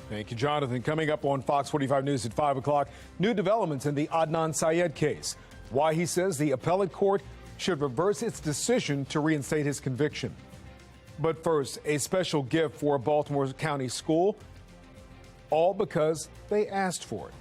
Thank you, Jonathan. Coming up on Fox 45 News at 5 o'clock, new developments in the Adnan Syed case. Why he says the appellate court should reverse its decision to reinstate his conviction. But first, a special gift for a Baltimore County school, all because they asked for it.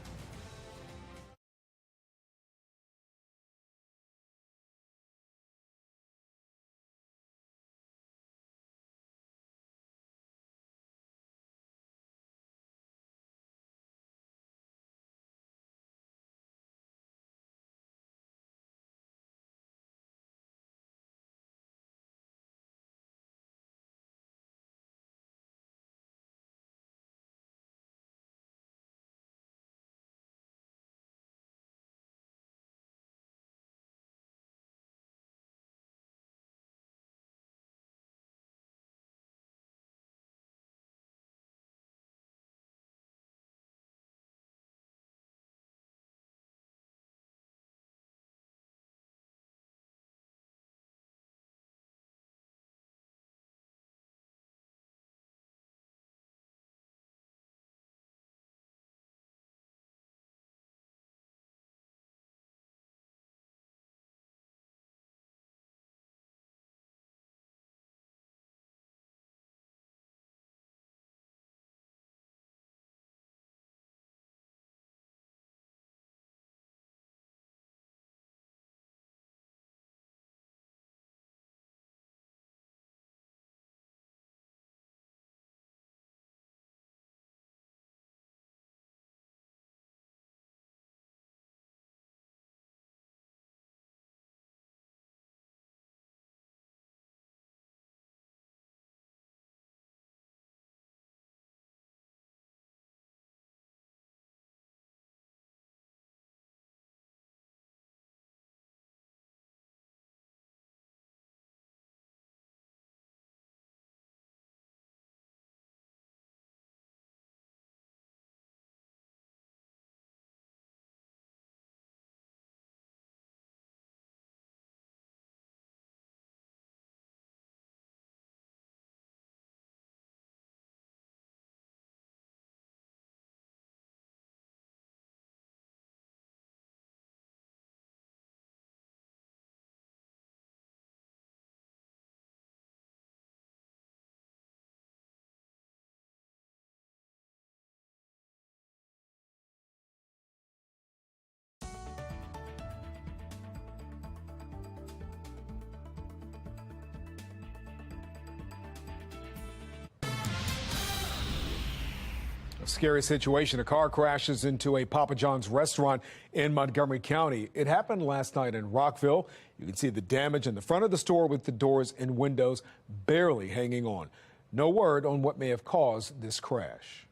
Scary situation. A car crashes into a Papa John's restaurant in Montgomery County. It happened last night in Rockville. You can see the damage in the front of the store with the doors and windows barely hanging on. No word on what may have caused this crash.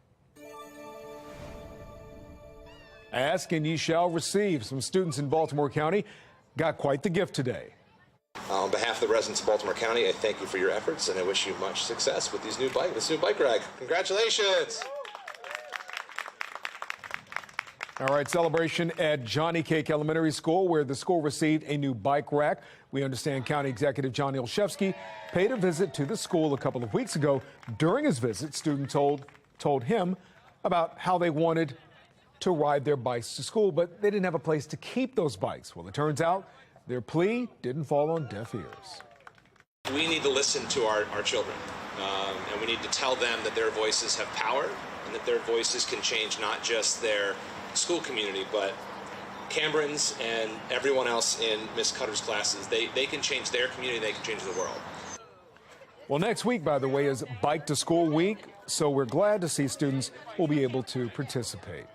Ask and ye shall receive. Some students in Baltimore County got quite the gift today. On behalf of the residents of Baltimore County, I thank you for your efforts, and I wish you much success with this new bike rack. Congratulations! All right, celebration at Johnny Cake Elementary School, where the school received a new bike rack. We understand County Executive John Olszewski paid a visit to the school a couple of weeks ago. During his visit, students told him about how they wanted to ride their bikes to school, but they didn't have a place to keep those bikes. Well, it turns out their plea didn't fall on deaf ears. We need to listen to our children, and we need to tell them that their voices have power and that their voices can change not just their school community, but Cambrians and everyone else in Miss Cutter's classes. They can change their community, they can change the world. Well, next week, by the way, is Bike to School Week, so we're glad to see students will be able to participate.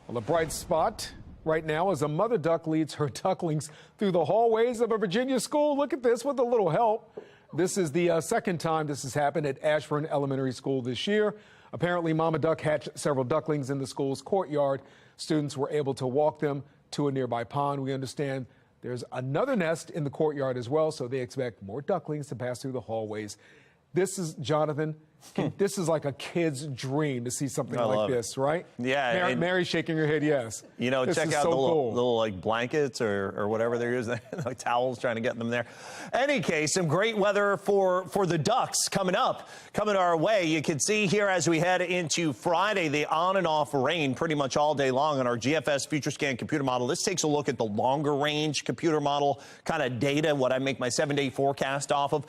Well, a bright spot right now as a mother duck leads her ducklings through the hallways of a Virginia school. Look at this with a little help. This is the second time this has happened at Ashburn Elementary School this year. Apparently, Mama Duck hatched several ducklings in the school's courtyard. Students were able to walk them to a nearby pond. We understand there's another nest in the courtyard as well, so they expect more ducklings to pass through the hallways. This is, Jonathan, this is like a kid's dream to see something like this, right? Yeah. Mary's shaking her head, yes. You know, this check out so the cool. little like blankets or whatever they're using, like towels, trying to get them there. Any case, some great weather for the ducks coming our way. You can see here as we head into Friday, the on and off rain pretty much all day long on our GFS Future Scan computer model. This takes a look at the longer range computer model kind of data, what I make my 7-day forecast off of.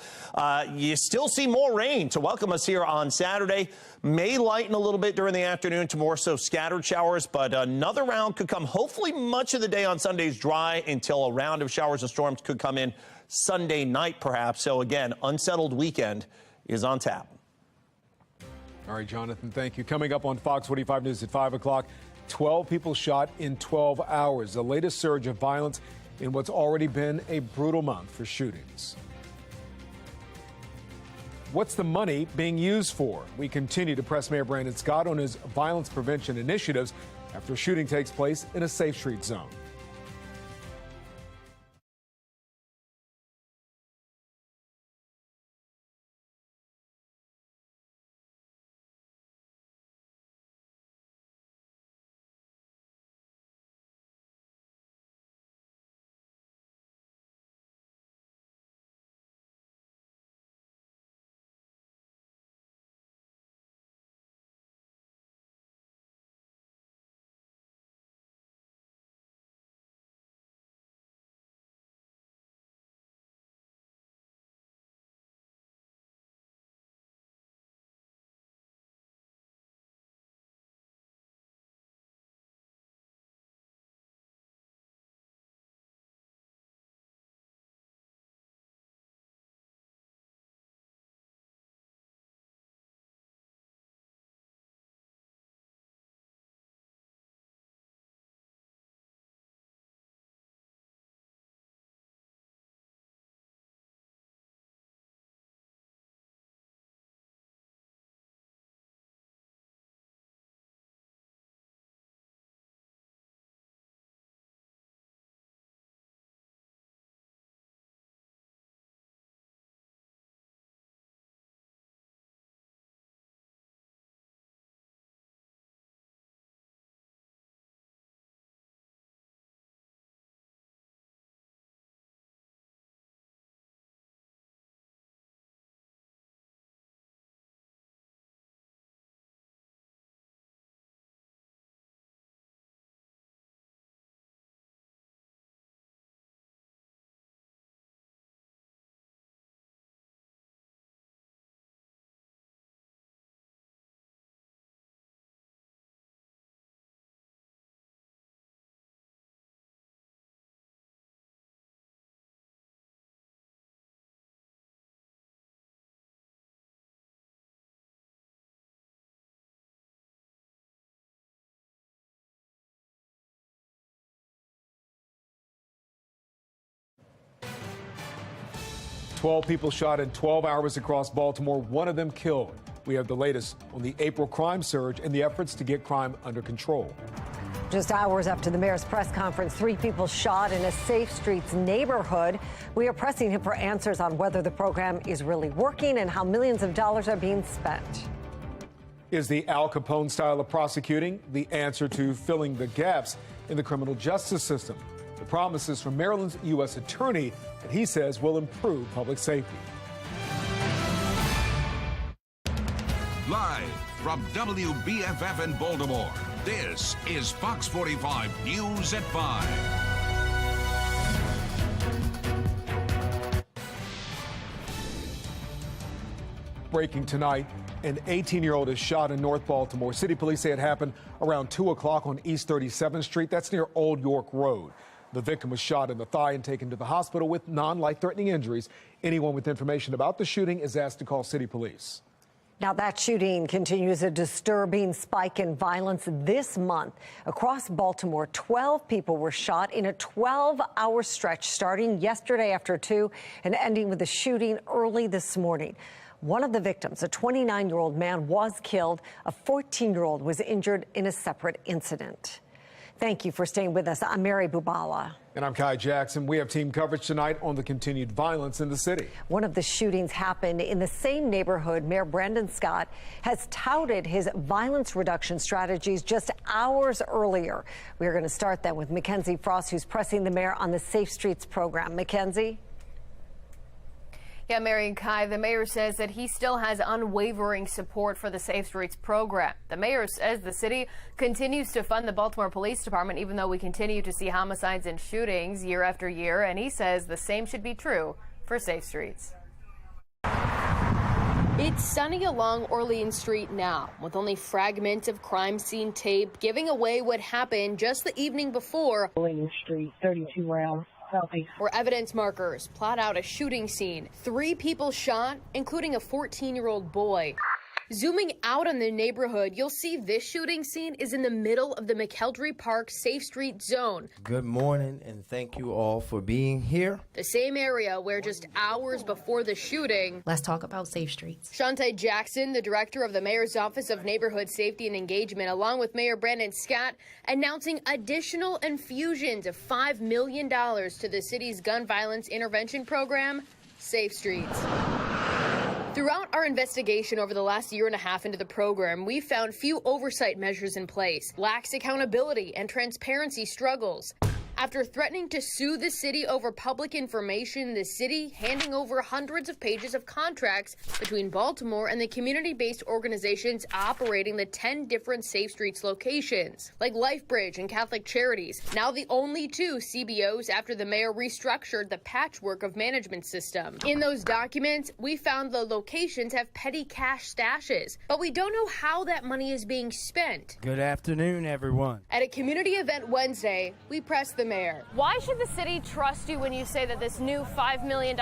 You still see more rain to welcome us here on Saturday. May lighten a little bit during the afternoon to more so scattered showers, but another round could come. Hopefully much of the day on Sunday's dry until a round of showers and storms could come in Sunday night perhaps. So again, unsettled weekend is on tap. All right, Jonathan, thank you. Coming up on Fox 45 News at 5 o'clock, 12 people shot in 12 hours. The latest surge of violence in what's already been a brutal month for shootings. What's the money being used for? We continue to press Mayor Brandon Scott on his violence prevention initiatives after a shooting takes place in a safe street zone. People shot in 12 hours across Baltimore, one of them killed. We have the latest on the April crime surge and the efforts to get crime under control. Just hours after the mayor's press conference, 3 people shot in a Safe Streets neighborhood. We are pressing him for answers on whether the program is really working and how millions of dollars are being spent. Is the Al Capone style of prosecuting the answer to filling the gaps in the criminal justice system? The promises from Maryland's U.S. attorney that he says will improve public safety. Live from WBFF in Baltimore, this is Fox 45 News at 5. Breaking tonight, an 18-year-old is shot in North Baltimore. City police say it happened around 2 o'clock on East 37th Street. That's near Old York Road. The victim was shot in the thigh and taken to the hospital with non-life-threatening injuries. Anyone with information about the shooting is asked to call city police. Now, that shooting continues a disturbing spike in violence this month. Across Baltimore, 12 people were shot in a 12-hour stretch starting yesterday after 2 and ending with a shooting early this morning. One of the victims, a 29-year-old man, was killed. A 14-year-old was injured in a separate incident. Thank you for staying with us. I'm Mary Bubala. And I'm Kai Jackson. We have team coverage tonight on the continued violence in the city. One of the shootings happened in the same neighborhood. Mayor Brandon Scott has touted his violence reduction strategies just hours earlier. We're going to start that with Mackenzie Frost, who's pressing the mayor on the Safe Streets program. Mackenzie? Yeah, Mary and Kai, the mayor says that he still has unwavering support for the Safe Streets program. The mayor says the city continues to fund the Baltimore Police Department, even though we continue to see homicides and shootings year after year. And he says the same should be true for Safe Streets. It's sunny along Orleans Street now, with only fragments of crime scene tape giving away what happened just the evening before. Orleans Street, 32 rounds. Where evidence markers plot out a shooting scene. 3 people shot, including a 14-year-old boy. Zooming out on the neighborhood, you'll see this shooting scene is in the middle of the McKeldrey Park Safe Street zone. Good morning, and thank you all for being here. The same area where just hours before the shooting. Let's talk about Safe Streets. Shantae Jackson, the director of the Mayor's Office of Neighborhood Safety and Engagement, along with Mayor Brandon Scott, announcing additional infusions of $5 million to the city's gun violence intervention program, Safe Streets. Throughout our investigation over the last year and a half into the program, we found few oversight measures in place, lax accountability, and transparency struggles. After threatening to sue the city over public information, the city handing over hundreds of pages of contracts between Baltimore and the community-based organizations operating the 10 different Safe Streets locations, like LifeBridge and Catholic Charities, now the only 2 CBOs after the mayor restructured the patchwork of management system. In those documents, we found the locations have petty cash stashes, but we don't know how that money is being spent. Good afternoon, everyone. At a community event Wednesday, we pressed the mayor. Why should the city trust you when you say that this new $5 million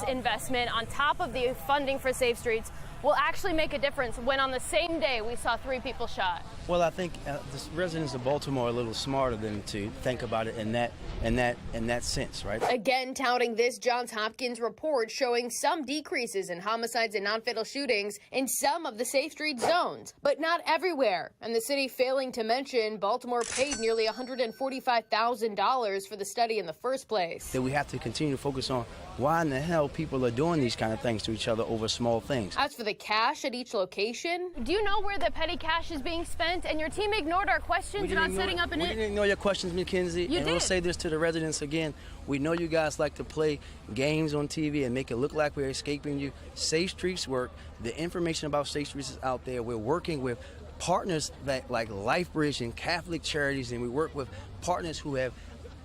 investment on top of the funding for Safe Streets will actually make a difference when on the same day we saw 3 people shot? Well, I think the residents of Baltimore are a little smarter than to think about it in that sense, right? Again, touting this Johns Hopkins report showing some decreases in homicides and non-fatal shootings in some of the Safe Street zones, but not everywhere. And the city failing to mention Baltimore paid nearly $145,000 for the study in the first place. That we have to continue to focus on why in the hell people are doing these kind of things to each other over small things. As for the cash at each location, do you know where the petty cash is being spent? And your team ignored our questions about setting up an... We didn't ignore your questions, Mackenzie. You and did. We'll say this to the residents again. We know you guys like to play games on TV and make it look like we're escaping you. Safe Streets work. The information about Safe Streets is out there. We're working with partners like LifeBridge and Catholic Charities, and we work with partners who have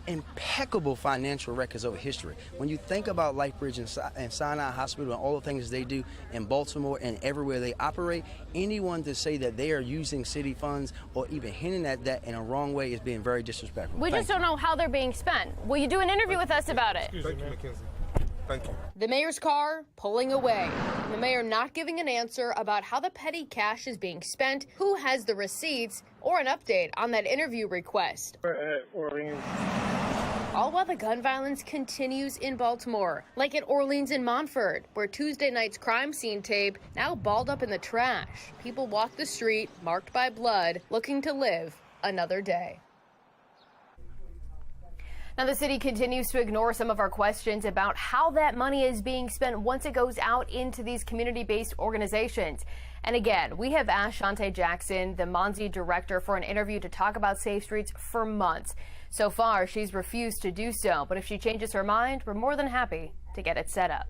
impeccable financial records over history. When you think about LifeBridge and Sinai Hospital and all the things they do in Baltimore and everywhere they operate, anyone to say that they are using city funds or even hinting at that in a wrong way is being very disrespectful. We just don't know how they're being spent. Will you do an interview with us about it? Thank you, Mackenzie. Thank you. The mayor's car pulling away. The mayor not giving an answer about how the petty cash is being spent, who has the receipts, or an update on that interview request. All while the gun violence continues in Baltimore, like at Orleans and Montford, where Tuesday night's crime scene tape now balled up in the trash. People walk the street, marked by blood, looking to live another day. Now, the city continues to ignore some of our questions about how that money is being spent once it goes out into these community-based organizations. And again, we have asked Shantae Jackson, the Monzi director, for an interview to talk about Safe Streets for months. So far, she's refused to do so. But if she changes her mind, we're more than happy to get it set up.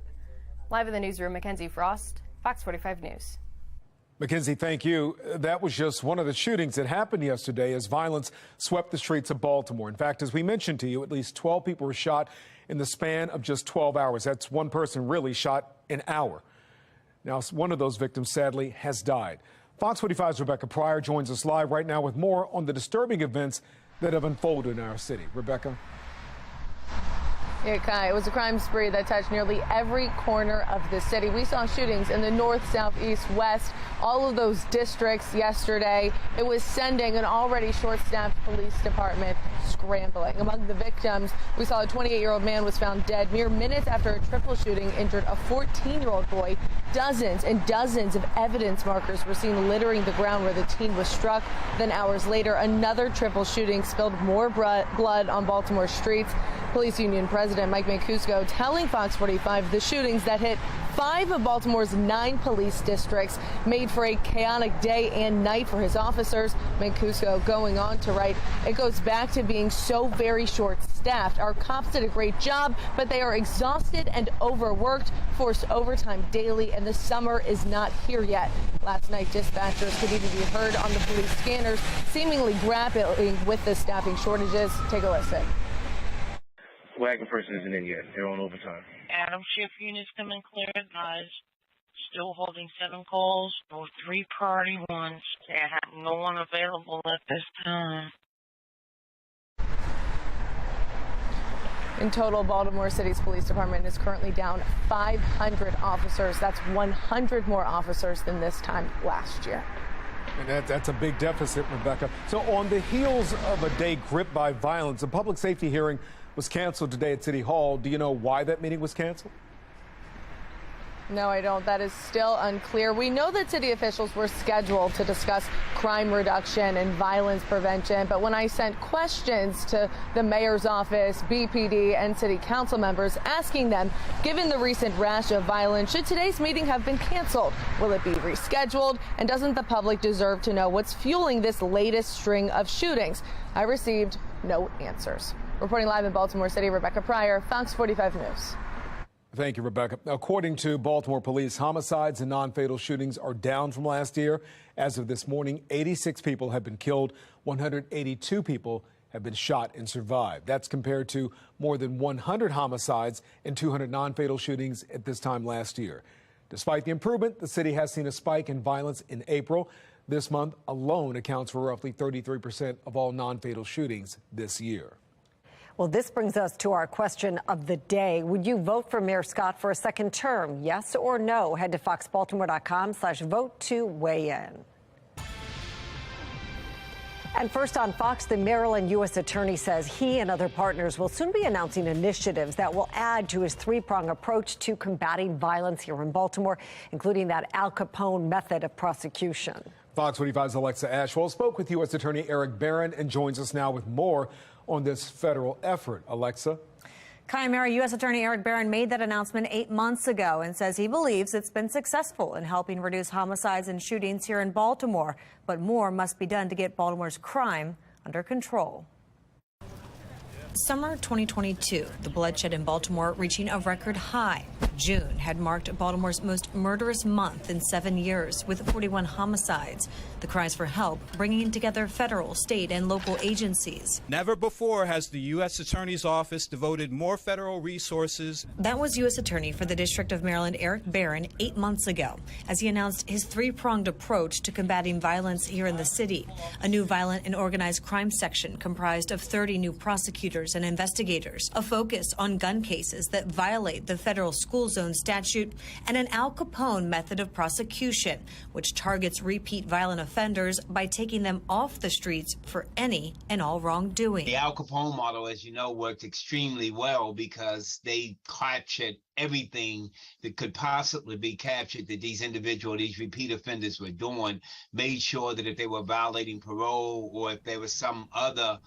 Live in the newsroom, Mackenzie Frost, Fox 45 News. Mackenzie, thank you. That was just one of the shootings that happened yesterday as violence swept the streets of Baltimore. In fact, as we mentioned to you, at least 12 people were shot in the span of just 12 hours. That's one person really shot an hour. Now, one of those victims, sadly, has died. Fox 45's Rebecca Pryor joins us live right now with more on the disturbing events that have unfolded in our city. Rebecca? Yeah, Kai, it was a crime spree that touched nearly every corner of the city. We saw shootings in the north, south, east, west, all of those districts yesterday. It was sending an already short-staffed police department scrambling. Among the victims, we saw a 28-year-old man was found dead mere minutes after a triple shooting injured a 14-year-old boy. Dozens and dozens of evidence markers were seen littering the ground where the teen was struck. Then hours later, another triple shooting spilled more blood on Baltimore streets. Police Union President Mike Mancuso telling Fox 45 the shootings that hit 5 of Baltimore's 9 police districts made for a chaotic day and night for his officers. Mancuso going on to write, it goes back to being so very short-staffed. Our cops did a great job, but they are exhausted and overworked, forced overtime daily, and the summer is not here yet. Last night, dispatchers could even be heard on the police scanners, seemingly grappling with the staffing shortages. Take a listen. Wagon person isn't in yet. They're on overtime. Adam shift units coming clear, guys. Still holding 7 calls for 3 priority ones. They have no one available at this time. In total, Baltimore City's police department is currently down 500 officers. That's 100 more officers than this time last year. And that's a big deficit, Rebecca. So on the heels of a day gripped by violence, a public safety hearing was canceled today at City Hall. Do you know why that meeting was canceled? No, I don't. That is still unclear. We know that city officials were scheduled to discuss crime reduction and violence prevention, but when I sent questions to the mayor's office, BPD, and city council members asking them, given the recent rash of violence, should today's meeting have been canceled? Will it be rescheduled? And doesn't the public deserve to know what's fueling this latest string of shootings? I received no answers. Reporting live in Baltimore City, Rebecca Pryor, Fox 45 News. Thank you, Rebecca. According to Baltimore police, homicides and non-fatal shootings are down from last year. As of this morning, 86 people have been killed. 182 people have been shot and survived. That's compared to more than 100 homicides and 200 non-fatal shootings at this time last year. Despite the improvement, the city has seen a spike in violence in April. This month alone accounts for roughly 33% of all non-fatal shootings this year. Well, this brings us to our question of the day. Would you vote for Mayor Scott for a second term? Yes or no? Head to foxbaltimore.com/vote to weigh in. And first on Fox, the Maryland U.S. Attorney says he and other partners will soon be announcing initiatives that will add to his 3-pronged approach to combating violence here in Baltimore, including that Al Capone method of prosecution. Fox 45's Alexa Ashwell spoke with U.S. Attorney Eric Barron and joins us now with more on this federal effort. Alexa. Kai Mary, U.S. Attorney Eric Barron made that announcement 8 months ago and says he believes it's been successful in helping reduce homicides and shootings here in Baltimore. But more must be done to get Baltimore's crime under control. Summer 2022, the bloodshed in Baltimore reaching a record high. June had marked Baltimore's most murderous month in 7 years, with 41 homicides. The cries for help bringing together federal, state, and local agencies. Never before has the U.S. Attorney's Office devoted more federal resources. That was U.S. Attorney for the District of Maryland, Eric Barron, 8 months ago, as he announced his 3-pronged approach to combating violence here in the city. A new violent and organized crime section comprised of 30 new prosecutors and investigators, a focus on gun cases that violate the federal school zone statute, and an Al Capone method of prosecution, which targets repeat violent offenders by taking them off the streets for any and all wrongdoing. The Al Capone model, as you know, worked extremely well because they captured everything that could possibly be captured that these repeat offenders were doing, made sure that if they were violating parole or if there was some other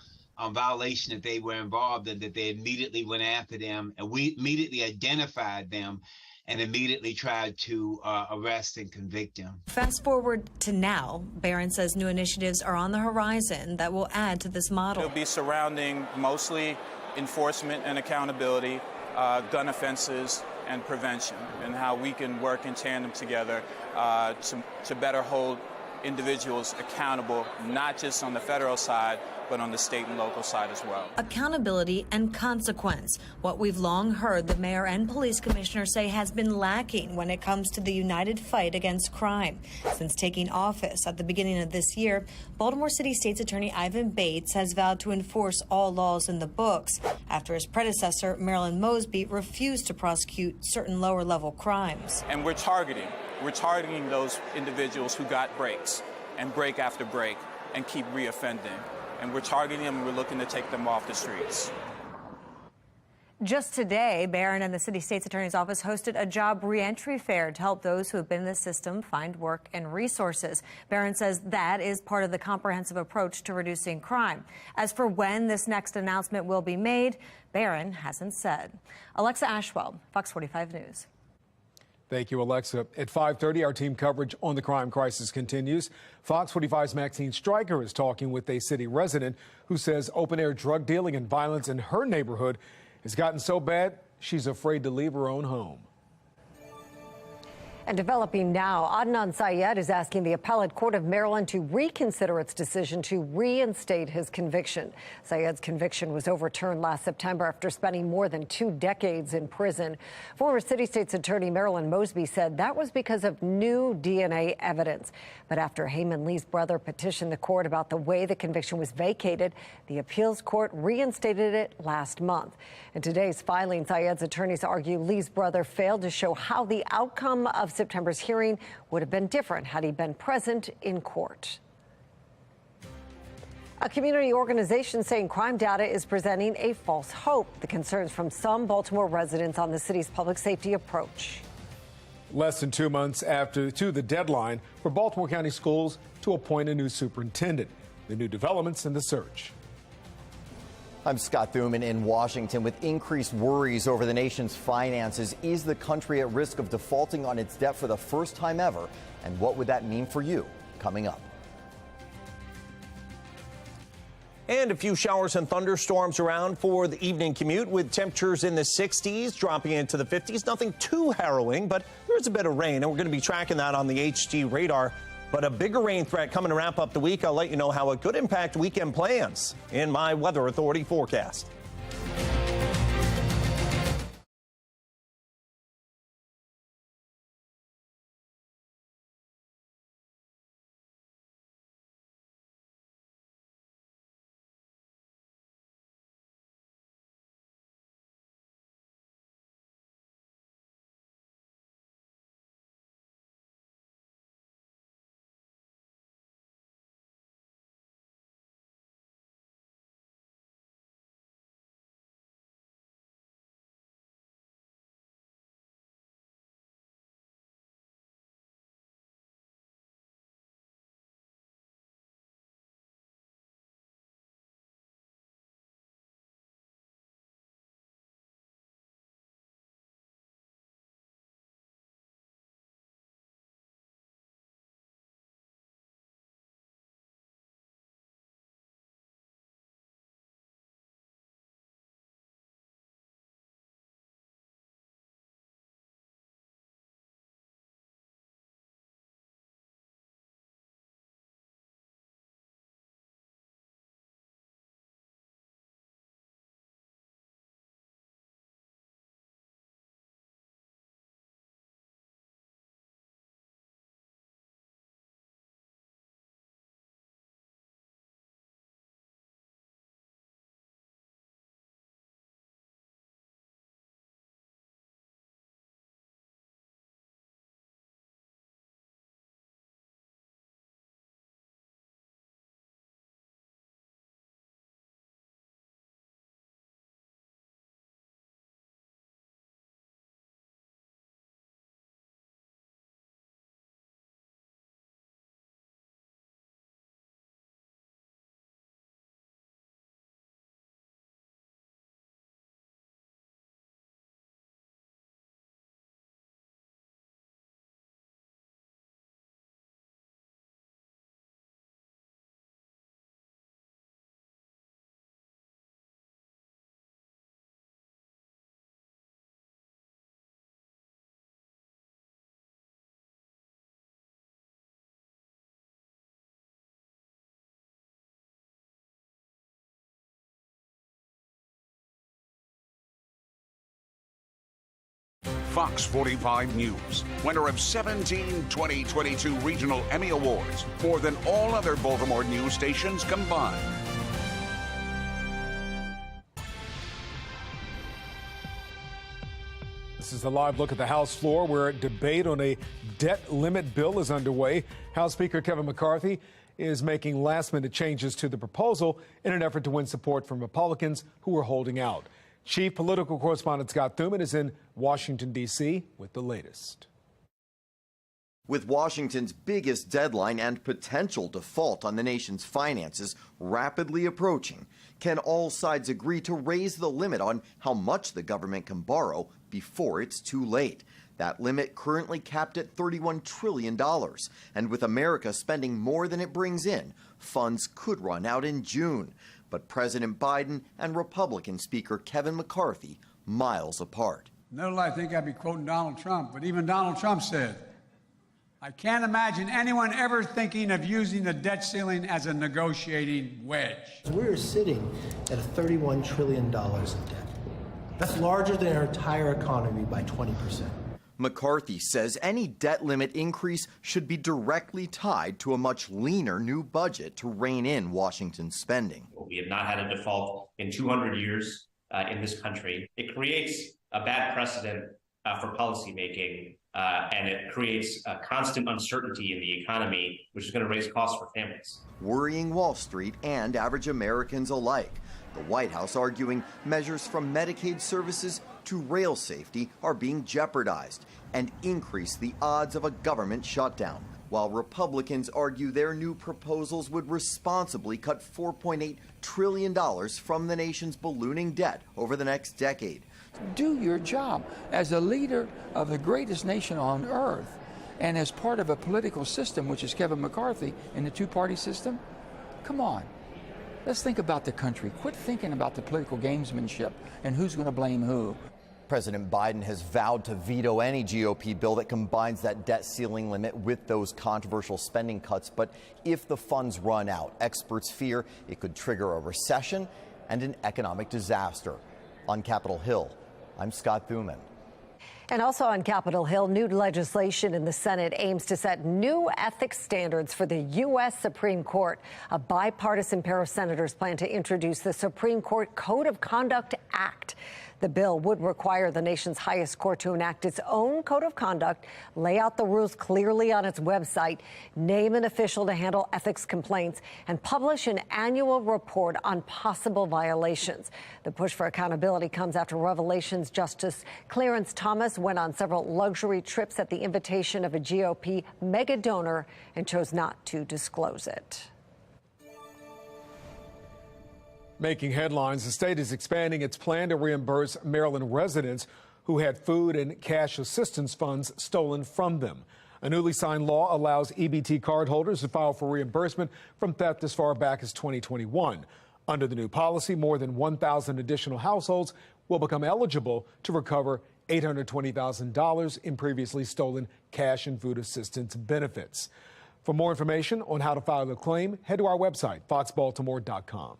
violation that they were involved in, that they immediately went after them, and we immediately identified them and immediately tried to arrest and convict them. Fast forward to now, Barron says new initiatives are on the horizon that will add to this model. It'll be surrounding mostly enforcement and accountability, gun offenses and prevention, and how we can work in tandem together to better hold individuals accountable, not just on the federal side, but on the state and local side as well. Accountability and consequence, what we've long heard the mayor and police commissioner say has been lacking when it comes to the united fight against crime. Since taking office at the beginning of this year, Baltimore City State's Attorney Ivan Bates has vowed to enforce all laws in the books after his predecessor, Marilyn Mosby, refused to prosecute certain lower-level crimes. And we're targeting those individuals who got breaks and break after break and keep reoffending. And we're targeting them and we're looking to take them off the streets. Just today, Barron and the City State's Attorney's Office hosted a job reentry fair to help those who have been in the system find work and resources. Barron says that is part of the comprehensive approach to reducing crime. As for when this next announcement will be made, Barron hasn't said. Alexa Ashwell, Fox 45 News. Thank you, Alexa. At 5:30, our team coverage on the crime crisis continues. Fox 45's Maxine Stryker is talking with a city resident who says open-air drug dealing and violence in her neighborhood has gotten so bad she's afraid to leave her own home. And developing now, Adnan Syed is asking the Appellate Court of Maryland to reconsider its decision to reinstate his conviction. Syed's conviction was overturned last September after spending more than 2 decades in prison. Former City State's Attorney Marilyn Mosby said that was because of new DNA evidence. But after Heyman Lee's brother petitioned the court about the way the conviction was vacated, the appeals court reinstated it last month. In today's filing, Syed's attorneys argue Lee's brother failed to show how the outcome of September's hearing would have been different had he been present in court. A community organization saying crime data is presenting a false hope. The concerns from some Baltimore residents on the city's public safety approach. Less than 2 months to the deadline for Baltimore County Schools to appoint a new superintendent. The new developments in the search. I'm Scott Thuman in Washington. With increased worries over the nation's finances, is the country at risk of defaulting on its debt for the first time ever? And what would that mean for you? Coming up. And a few showers and thunderstorms around for the evening commute, with temperatures in the 60s, dropping into the 50s. Nothing too harrowing, but there's a bit of rain, and we're going to be tracking that on the HD radar. But a bigger rain threat coming to wrap up the week. I'll let you know how it could impact weekend plans in my Weather Authority forecast. Fox 45 News, winner of 17 2022 Regional Emmy Awards, more than all other Baltimore news stations combined. This is a live look at the House floor where debate on a debt limit bill is underway. House Speaker Kevin McCarthy is making last-minute changes to the proposal in an effort to win support from Republicans who are holding out. Chief political correspondent Scott Thuman is in Washington, D.C. with the latest. With Washington's biggest deadline and potential default on the nation's finances rapidly approaching, can all sides agree to raise the limit on how much the government can borrow before it's too late? That limit currently capped at $31 trillion. And with America spending more than it brings in, funds could run out in June. But President Biden and Republican Speaker Kevin McCarthy miles apart. Little I think I'd be quoting Donald Trump, but even Donald Trump said, I can't imagine anyone ever thinking of using the debt ceiling as a negotiating wedge. We're sitting at $31 trillion in debt. That's larger than our entire economy by 20%. McCarthy says any debt limit increase should be directly tied to a much leaner new budget to rein in Washington's spending. We have not had a default in 200 years in this country. It creates a bad precedent for policymaking, and it creates a constant uncertainty in the economy, which is going to raise costs for families. Worrying Wall Street and average Americans alike. The White House arguing measures from Medicaid services to rail safety are being jeopardized and increase the odds of a government shutdown, while Republicans argue their new proposals would responsibly cut $4.8 trillion from the nation's ballooning debt over the next decade. Do your job as a leader of the greatest nation on earth and as part of a political system, which is Kevin McCarthy in the two-party system. Come on. Let's think about the country. Quit thinking about the political gamesmanship and who's going to blame who. President Biden has vowed to veto any GOP bill that combines that debt ceiling limit with those controversial spending cuts. But if the funds run out, experts fear it could trigger a recession and an economic disaster. On Capitol Hill, I'm Scott Thuman. And also on Capitol Hill, new legislation in the Senate aims to set new ethics standards for the U.S. Supreme Court. A bipartisan pair of senators plan to introduce the Supreme Court Code of Conduct Act. The bill would require the nation's highest court to enact its own code of conduct, lay out the rules clearly on its website, name an official to handle ethics complaints, and publish an annual report on possible violations. The push for accountability comes after revelations Justice Clarence Thomas went on several luxury trips at the invitation of a GOP mega donor and chose not to disclose it. Making headlines, the state is expanding its plan to reimburse Maryland residents who had food and cash assistance funds stolen from them. A newly signed law allows EBT cardholders to file for reimbursement from theft as far back as 2021. Under the new policy, more than 1,000 additional households will become eligible to recover $820,000 in previously stolen cash and food assistance benefits. For more information on how to file a claim, head to our website, foxbaltimore.com.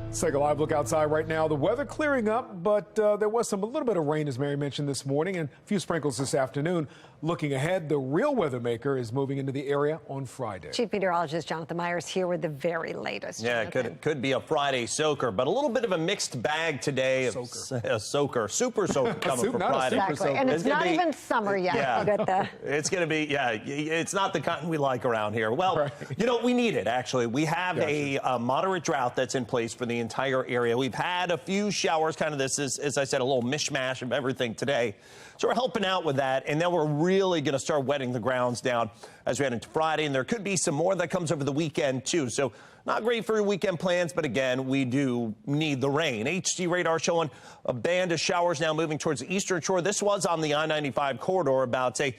Let's take a live look outside right now. The weather clearing up, but there was a little bit of rain, as Mary mentioned this morning, and a few sprinkles this afternoon. Looking ahead, the real weather maker is moving into the area on Friday. Chief Meteorologist Jonathan Myers here with the very latest. Yeah, it could be a Friday soaker, but a little bit of a mixed bag today. Super soaker coming for Friday. Exactly, and it's not even summer yet. Yeah. It's going to be, it's not the cotton we like around here. Well, you know, we need it, actually. We have a moderate drought that's in place for the entire area. We've had a few showers, kind of this is, as I said, a little mishmash of everything today. So we're helping out with that, and then we're really going to start wetting the grounds down as we head into Friday, and there could be some more that comes over the weekend, too. So not great for your weekend plans, but again, we do need the rain. HG radar showing a band of showers now moving towards the eastern shore. This was on the I-95 corridor about, say,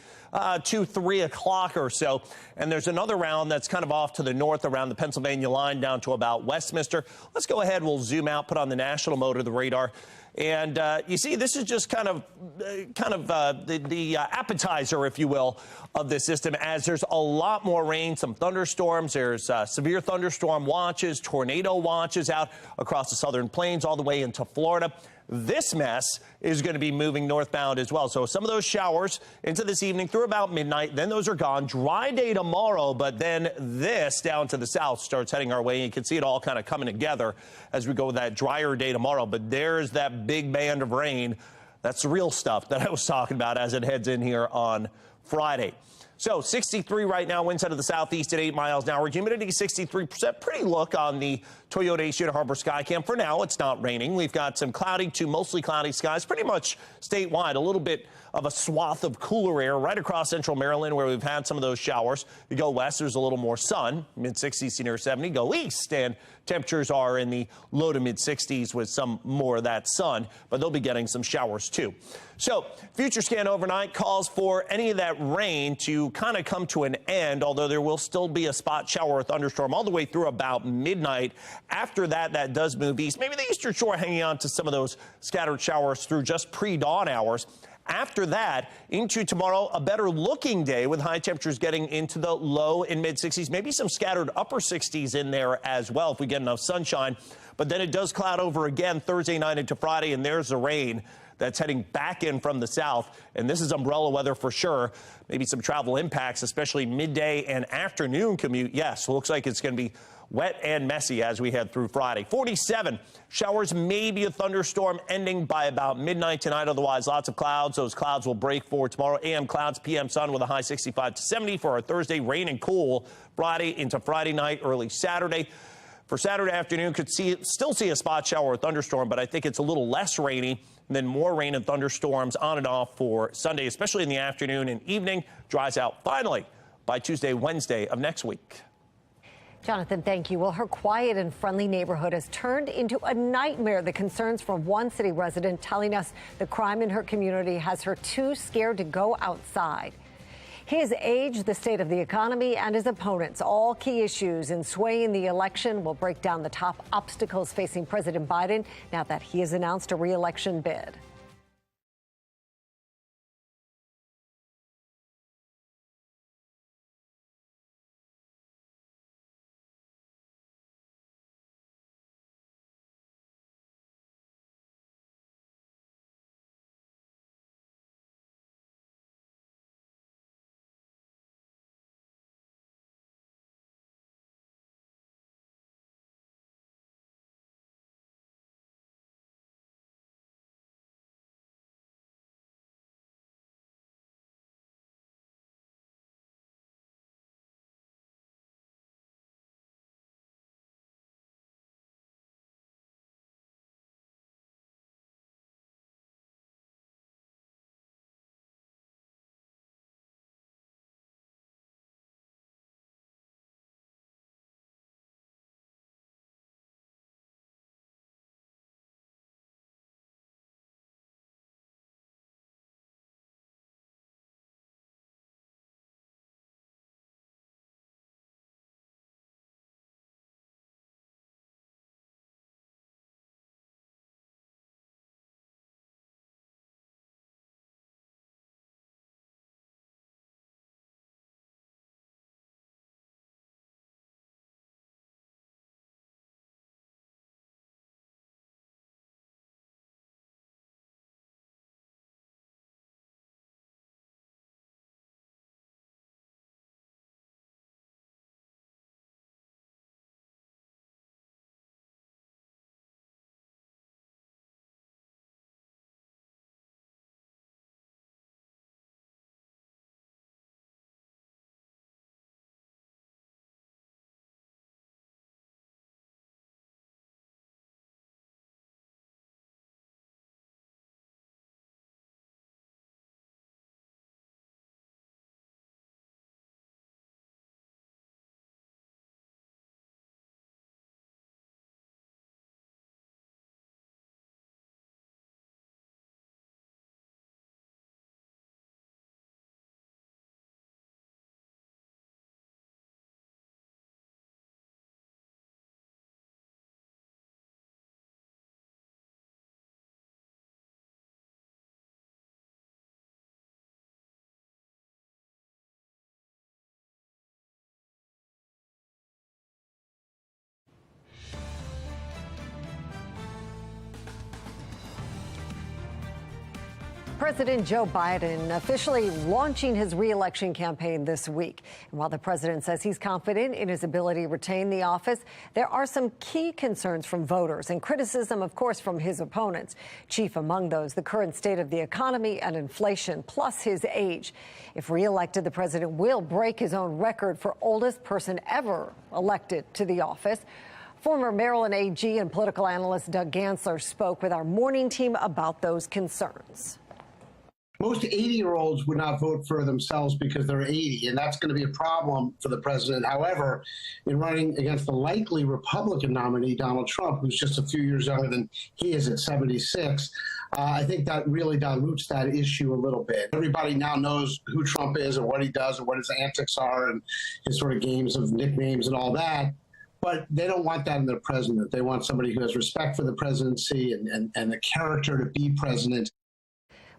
2, 3 o'clock or so. And there's another round that's kind of off to the north around the Pennsylvania line down to about Westminster. Let's go ahead. We'll zoom out, put on the national mode of the radar. And you see, this is just kind of the appetizer, if you will, of this system, as there's a lot more rain, some thunderstorms. There's severe thunderstorm watches, tornado watches out across the southern plains all the way into Florida. this mess is going to be moving northbound as well. So some of those showers into this evening through about midnight. Then those are gone. Dry day tomorrow, but then this down to the south starts heading our way. You can see it all kind of coming together as we go with that drier day tomorrow. But there's that big band of rain. That's the real stuff that I was talking about as it heads in here on Friday. So 63 right now, winds out of the southeast at 8 miles an hour. Humidity 63%. Pretty look on the Toyota Asian Harbor Skycam. For now, it's not raining. We've got some cloudy to mostly cloudy skies pretty much statewide. A little bit of a swath of cooler air right across central Maryland where we've had some of those showers. You go west, there's a little more sun, mid-60s to near 70. Go east, and temperatures are in the low to mid-60s with some more of that sun, but they'll be getting some showers too. So future scan overnight calls for any of that rain to kind of come to an end, although there will still be a spot shower or thunderstorm all the way through about midnight. After that, that does move east. Maybe the eastern shore hanging on to some of those scattered showers through just pre-dawn hours. After that, into tomorrow, a better looking day with high temperatures getting into the low and mid 60s, maybe some scattered upper 60s in there as well if we get enough sunshine. But then it does cloud over again Thursday night into Friday, and there's the rain that's heading back in from the south. And this is umbrella weather for sure. Maybe some travel impacts, especially midday and afternoon commute. Yes, looks like it's going to be wet and messy as we head through Friday. 47 showers, maybe a thunderstorm ending by about midnight tonight. Otherwise, lots of clouds. Those clouds will break for tomorrow. AM clouds, PM sun with a high 65 to 70 for our Thursday. Rain and cool Friday into Friday night, early Saturday. For Saturday afternoon, could still see a spot shower or thunderstorm, but I think it's a little less rainy. And then more rain and thunderstorms on and off for Sunday, especially in the afternoon and evening. Dries out finally by Tuesday, Wednesday of next week. Jonathan, thank you. Well, her quiet and friendly neighborhood has turned into a nightmare. The concerns from one city resident telling us the crime in her community has her too scared to go outside. His age, the state of the economy, and his opponents, all key issues in swaying the election. Will break down the top obstacles facing President Biden now that he has announced a re-election bid. President Joe Biden officially launching his re-election campaign this week. And while the president says he's confident in his ability to retain the office, there are some key concerns from voters and criticism, of course, from his opponents. Chief among those, the current state of the economy and inflation, plus his age. If re-elected, the president will break his own record for oldest person ever elected to the office. Former Maryland AG and political analyst Doug Gansler spoke with our morning team about those concerns. Most 80-year-olds would not vote for themselves because they're 80, and that's going to be a problem for the president. However, in running against the likely Republican nominee, Donald Trump, who's just a few years younger than he is at 76, I think that really dilutes that issue a little bit. Everybody now knows who Trump is and what he does and what his antics are and his sort of games of nicknames and all that. But they don't want that in their president. They want somebody who has respect for the presidency and the character to be president.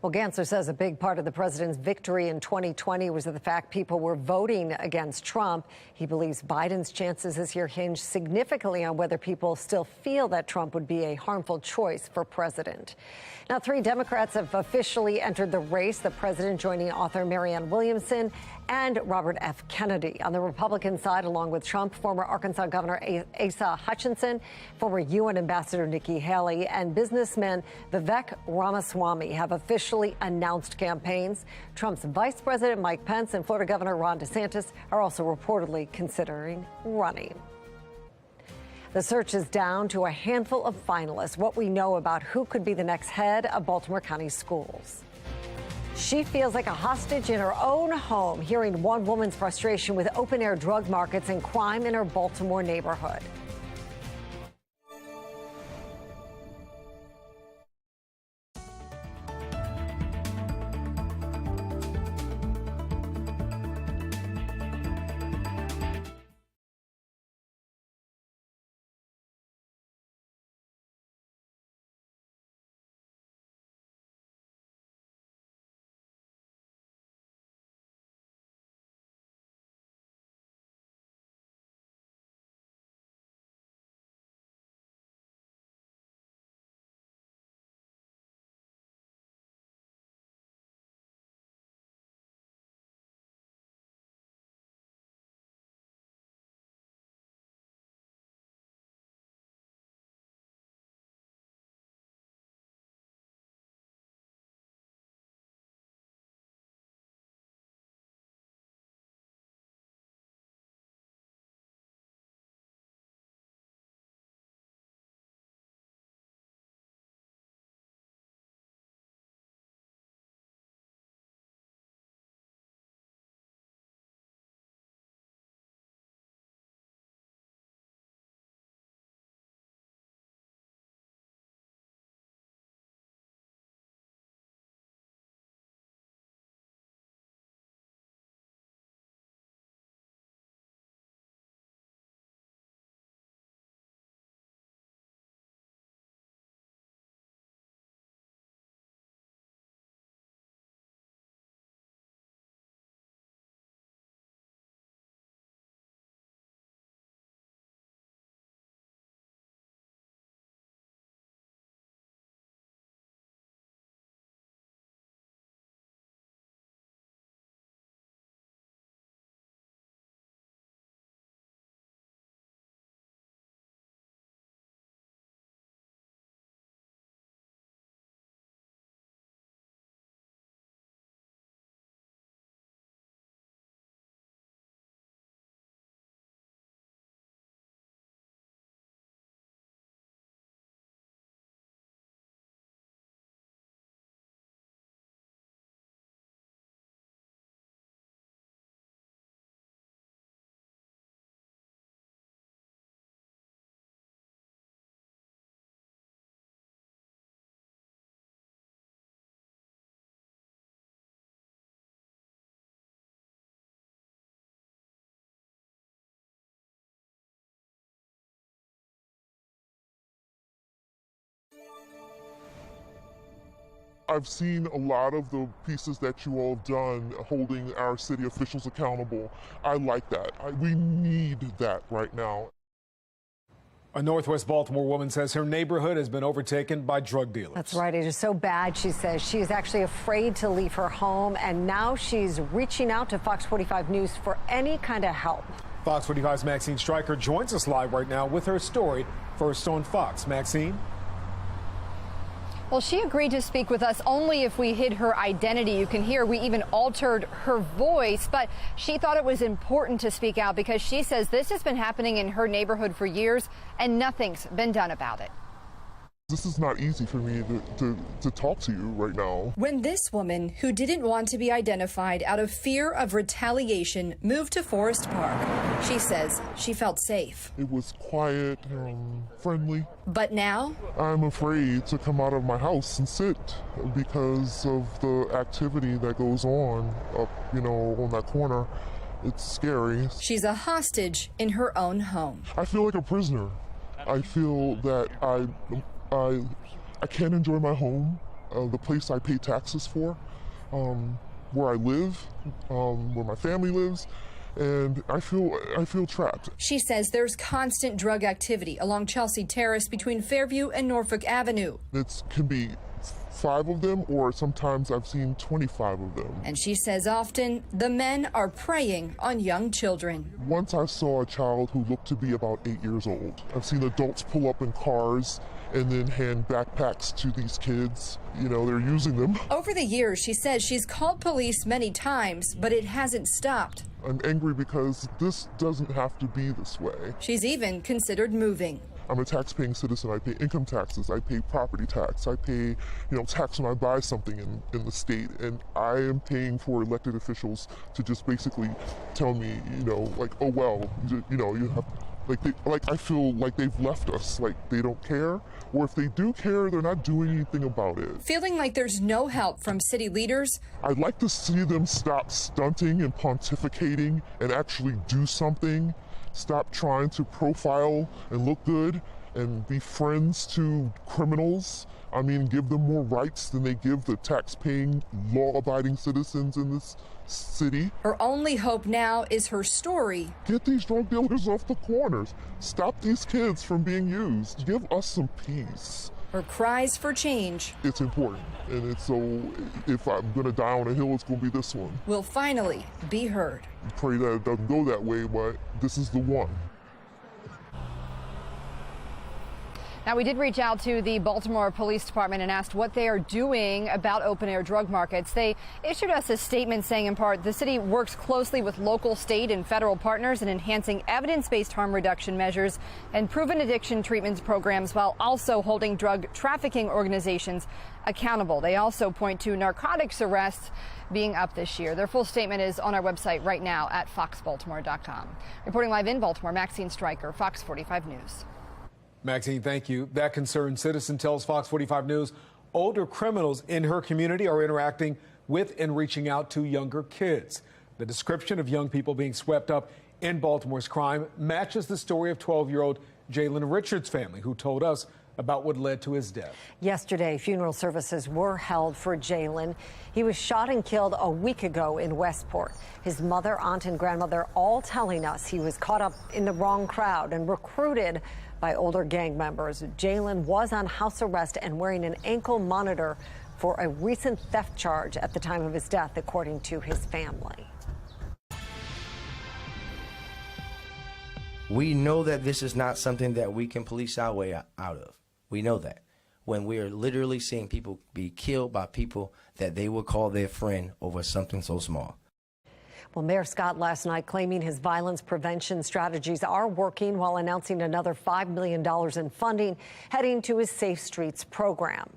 Well, Gansler says a big part of the president's victory in 2020 was the fact people were voting against Trump. He believes Biden's chances this year hinge significantly on whether people still feel that Trump would be a harmful choice for president. Now, 3 Democrats have officially entered the race, the president joining author Marianne Williamson and Robert F. Kennedy. On the Republican side, along with Trump, former Arkansas Governor Asa Hutchinson, former UN Ambassador Nikki Haley, and businessman Vivek Ramaswamy have officially announced campaigns. Trump's Vice President Mike Pence and Florida Governor Ron DeSantis are also reportedly considering running. The search is down to a handful of finalists. What we know about who could be the next head of Baltimore County Schools. She feels like a hostage in her own home, hearing one woman's frustration with open-air drug markets and crime in her Baltimore neighborhood. I've seen a lot of the pieces that you all have done holding our city officials accountable. I like that. We need that right now. A Northwest Baltimore woman says her neighborhood has been overtaken by drug dealers. That's right. It is so bad, she says. She is actually afraid to leave her home, and now she's reaching out to Fox 45 News for any kind of help. Fox 45's Maxine Stryker joins us live right now with her story, first on Fox. Maxine? Well, she agreed to speak with us only if we hid her identity. You can hear we even altered her voice, but she thought it was important to speak out because she says this has been happening in her neighborhood for years and nothing's been done about it. This is not easy for me to talk to you right now. When this woman, who didn't want to be identified out of fear of retaliation, moved to Forest Park, she says she felt safe. It was quiet and friendly. But now? I'm afraid to come out of my house and sit because of the activity that goes on up, on that corner. It's scary. She's a hostage in her own home. I feel like a prisoner. I feel that I can't enjoy my home, the place I pay taxes for, where I live, where my family lives, and I feel trapped. She says there's constant drug activity along Chelsea Terrace between Fairview and Norfolk Avenue. It can be 5 of them, or sometimes I've seen 25 of them. And she says often the men are preying on young children. Once I saw a child who looked to be about 8 years old. I've seen adults pull up in cars and then hand backpacks to these kids. They're using them. Over the years, she says she's called police many times, but it hasn't stopped. I'm angry because this doesn't have to be this way. She's even considered moving. I'm a tax-paying citizen. I pay income taxes. I pay property tax. I pay, tax when I buy something in the state. And I am paying for elected officials to just basically tell me, like, oh, well, you have, I feel like they've left us, like they don't care. Or if they do care, they're not doing anything about it. Feeling like there's no help from city leaders? I'd like to see them stop stunting and pontificating and actually do something. Stop trying to profile and look good and be friends to criminals. I mean, give them more rights than they give the tax-paying, law-abiding citizens in this city. Her only hope now is her story. Get these drug dealers off the corners. Stop these kids from being used. Give us some peace. Her cries for change. It's important, and it's so, if I'm gonna die on a hill, it's gonna be this one. Will finally be heard. Pray that it doesn't go that way, but this is the one. Now, we did reach out to the Baltimore Police Department and asked what they are doing about open-air drug markets. They issued us a statement saying, in part, the city works closely with local, state, and federal partners in enhancing evidence-based harm reduction measures and proven addiction treatment programs while also holding drug trafficking organizations accountable. They also point to narcotics arrests being up this year. Their full statement is on our website right now at foxbaltimore.com. Reporting live in Baltimore, Maxine Stryker, Fox 45 News. Maxine, thank you. That concerned citizen tells Fox 45 News older criminals in her community are interacting with and reaching out to younger kids. The description of young people being swept up in Baltimore's crime matches the story of 12-year-old Jalen Richards' family, who told us about what led to his death. Yesterday, funeral services were held for Jalen. He was shot and killed a week ago in Westport. His mother, aunt, and grandmother all telling us he was caught up in the wrong crowd and recruited by older gang members. Jalen was on house arrest and wearing an ankle monitor for a recent theft charge at the time of his death, according to his family. We know that this is not something that we can police our way out of. We know that. When we are literally seeing people be killed by people that they would call their friend over something so small. Well, Mayor Scott last night claiming his violence prevention strategies are working while announcing another $5 million in funding heading to his Safe Streets program.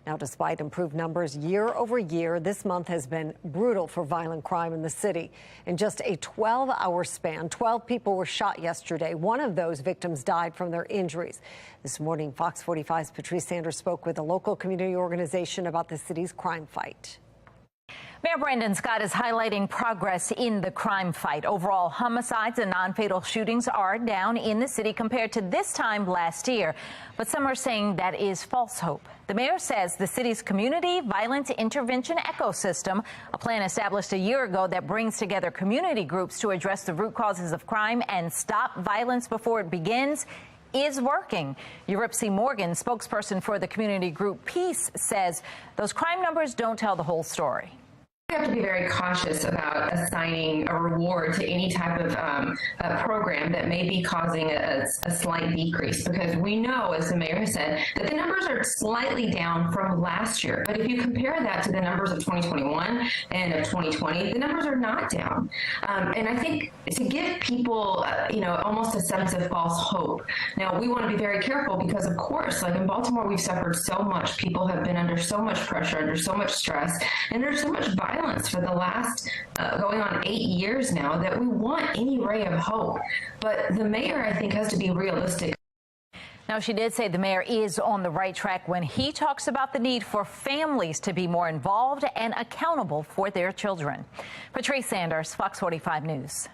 Now, despite improved numbers year over year, this month has been brutal for violent crime in the city. In just a 12-hour span, 12 people were shot yesterday. One of those victims died from their injuries. This morning, Fox 45's Patrice Sanders spoke with a local community organization about the city's crime fight. Mayor Brandon Scott is highlighting progress in the crime fight. Overall, homicides and non-fatal shootings are down in the city compared to this time last year. But some are saying that is false hope. The mayor says the city's community violence intervention ecosystem, a plan established a year ago that brings together community groups to address the root causes of crime and stop violence before it begins, is working. Eurypsy Morgan, spokesperson for the community group Peace, says those crime numbers don't tell the whole story. We have to be very cautious about assigning a reward to any type of program that may be causing a slight decrease, because we know, as the mayor said, that the numbers are slightly down from last year. But if you compare that to the numbers of 2021 and of 2020, the numbers are not down. And I think to give people, almost a sense of false hope. Now, we want to be very careful because, of course, like in Baltimore, we've suffered so much. People have been under so much pressure, under so much stress, and there's so much violence for the last going on 8 years now that we want any ray of hope. But the mayor, I think, has to be realistic. Now, she did say the mayor is on the right track when he talks about the need for families to be more involved and accountable for their children. Patrice Sanders, Fox 45 News.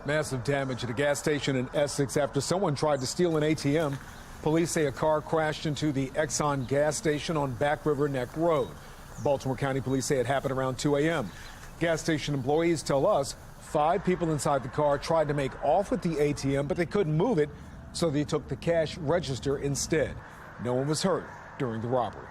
Massive damage at a gas station in Essex after someone tried to steal an ATM. Police say a car crashed into the Exxon gas station on Back River Neck Road. Baltimore County Police say it happened around 2 a.m. Gas station employees tell us 5 people inside the car tried to make off with the ATM, but they couldn't move it, so they took the cash register instead. No one was hurt during the robbery.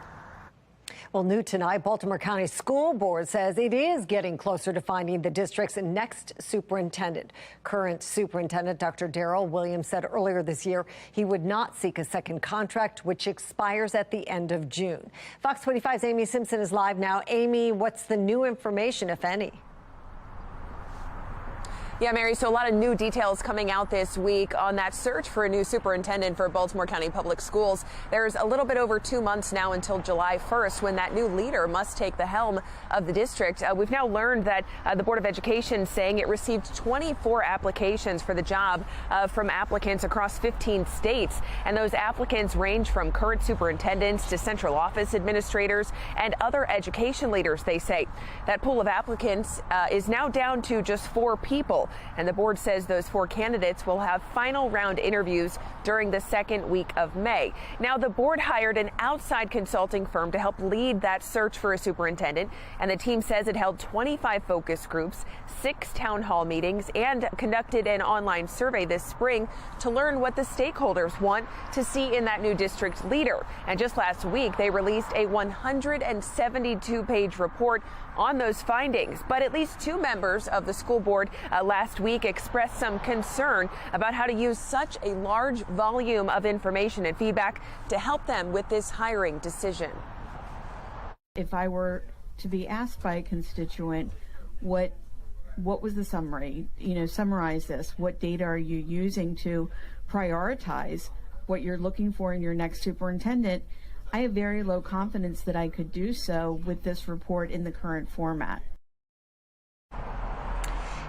Well, new tonight, Baltimore County School Board says it is getting closer to finding the district's next superintendent. Current superintendent Dr. Darrell Williams said earlier this year he would not seek a second contract, which expires at the end of June. Fox 45's Amy Simpson is live now. Amy, what's the new information, if any? Yeah, Mary, so a lot of new details coming out this week on that search for a new superintendent for Baltimore County Public Schools. There's a little bit over 2 months now until July 1st when that new leader must take the helm of the district. We've now learned that the Board of Education saying it received 24 applications for the job from applicants across 15 states. And those applicants range from current superintendents to central office administrators and other education leaders, they say. That pool of applicants is now down to just 4 people. And the board says those 4 candidates will have final round interviews during the second week of May. Now, the board hired an outside consulting firm to help lead that search for a superintendent. And the team says it held 25 focus groups, 6 town hall meetings, and conducted an online survey this spring to learn what the stakeholders want to see in that new district leader. And just last week, they released a 172-page report on those findings. But at least 2 members of the school board last week expressed some concern about how to use such a large volume of information and feedback to help them with this hiring decision. If I were to be asked by a constituent, what was the summary? Summarize this. What data are you using to prioritize what you're looking for in your next superintendent? I have very low confidence that I could do so with this report in the current format.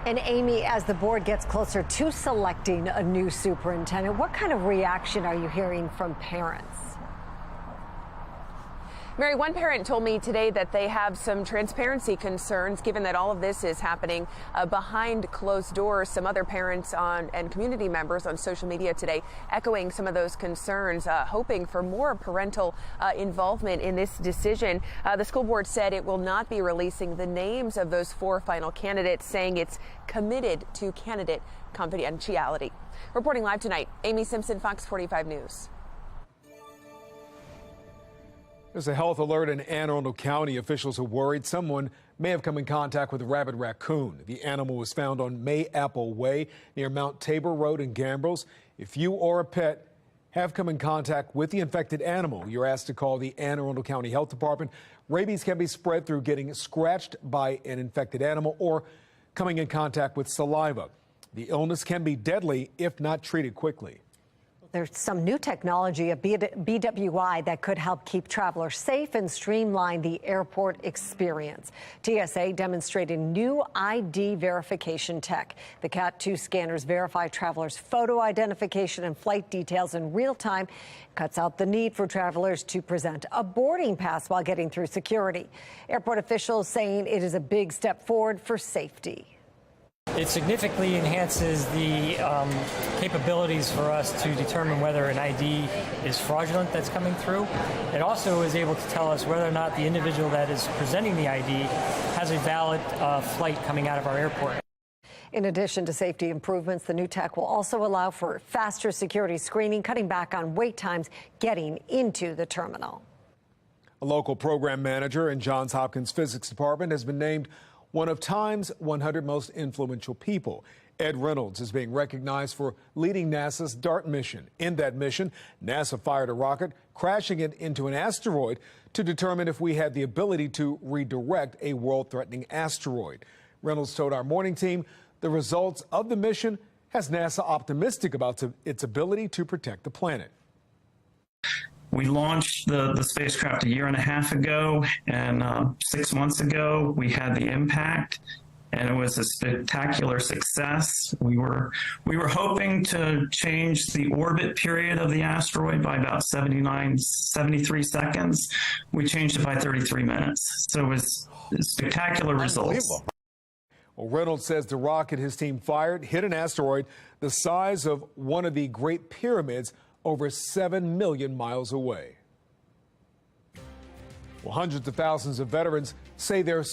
And Amy, as the board gets closer to selecting a new superintendent, what kind of reaction are you hearing from parents? Mary, one parent told me today that they have some transparency concerns given that all of this is happening behind closed doors. Some other parents and community members on social media today echoing some of those concerns, hoping for more parental involvement in this decision. The school board said it will not be releasing the names of those 4 final candidates, saying it's committed to candidate confidentiality. Reporting live tonight, Amy Simpson, Fox 45 News. There's a health alert in Anne Arundel County. Officials are worried someone may have come in contact with a rabid raccoon. The animal was found on Mayapple Way near Mount Tabor Road in Gambrills. If you or a pet have come in contact with the infected animal, you're asked to call the Anne Arundel County Health Department. Rabies can be spread through getting scratched by an infected animal or coming in contact with saliva. The illness can be deadly if not treated quickly. There's some new technology at BWI that could help keep travelers safe and streamline the airport experience. TSA demonstrating new ID verification tech. The CAT-2 scanners verify travelers' photo identification and flight details in real time. Cuts out the need for travelers to present a boarding pass while getting through security. Airport officials saying it is a big step forward for safety. It significantly enhances the capabilities for us to determine whether an ID is fraudulent that's coming through. It also is able to tell us whether or not the individual that is presenting the ID has a valid flight coming out of our airport. In addition to safety improvements, the new tech will also allow for faster security screening, cutting back on wait times getting into the terminal. A local program manager in Johns Hopkins Physics Department has been named one of Time's 100 most influential people. Ed Reynolds is being recognized for leading NASA's DART mission. In that mission, NASA fired a rocket, crashing it into an asteroid to determine if we had the ability to redirect a world-threatening asteroid. Reynolds told our morning team the results of the mission has NASA optimistic about its ability to protect the planet. We launched the spacecraft 1.5 years ago, and 6 months ago we had the impact, and it was a spectacular success. We were hoping to change the orbit period of the asteroid by about 73 seconds. We changed it by 33 minutes. So it was spectacular results. Well, Reynolds says the rocket his team fired hit an asteroid the size of one of the Great Pyramids over 7 million miles away. Well, hundreds of thousands of veterans say they're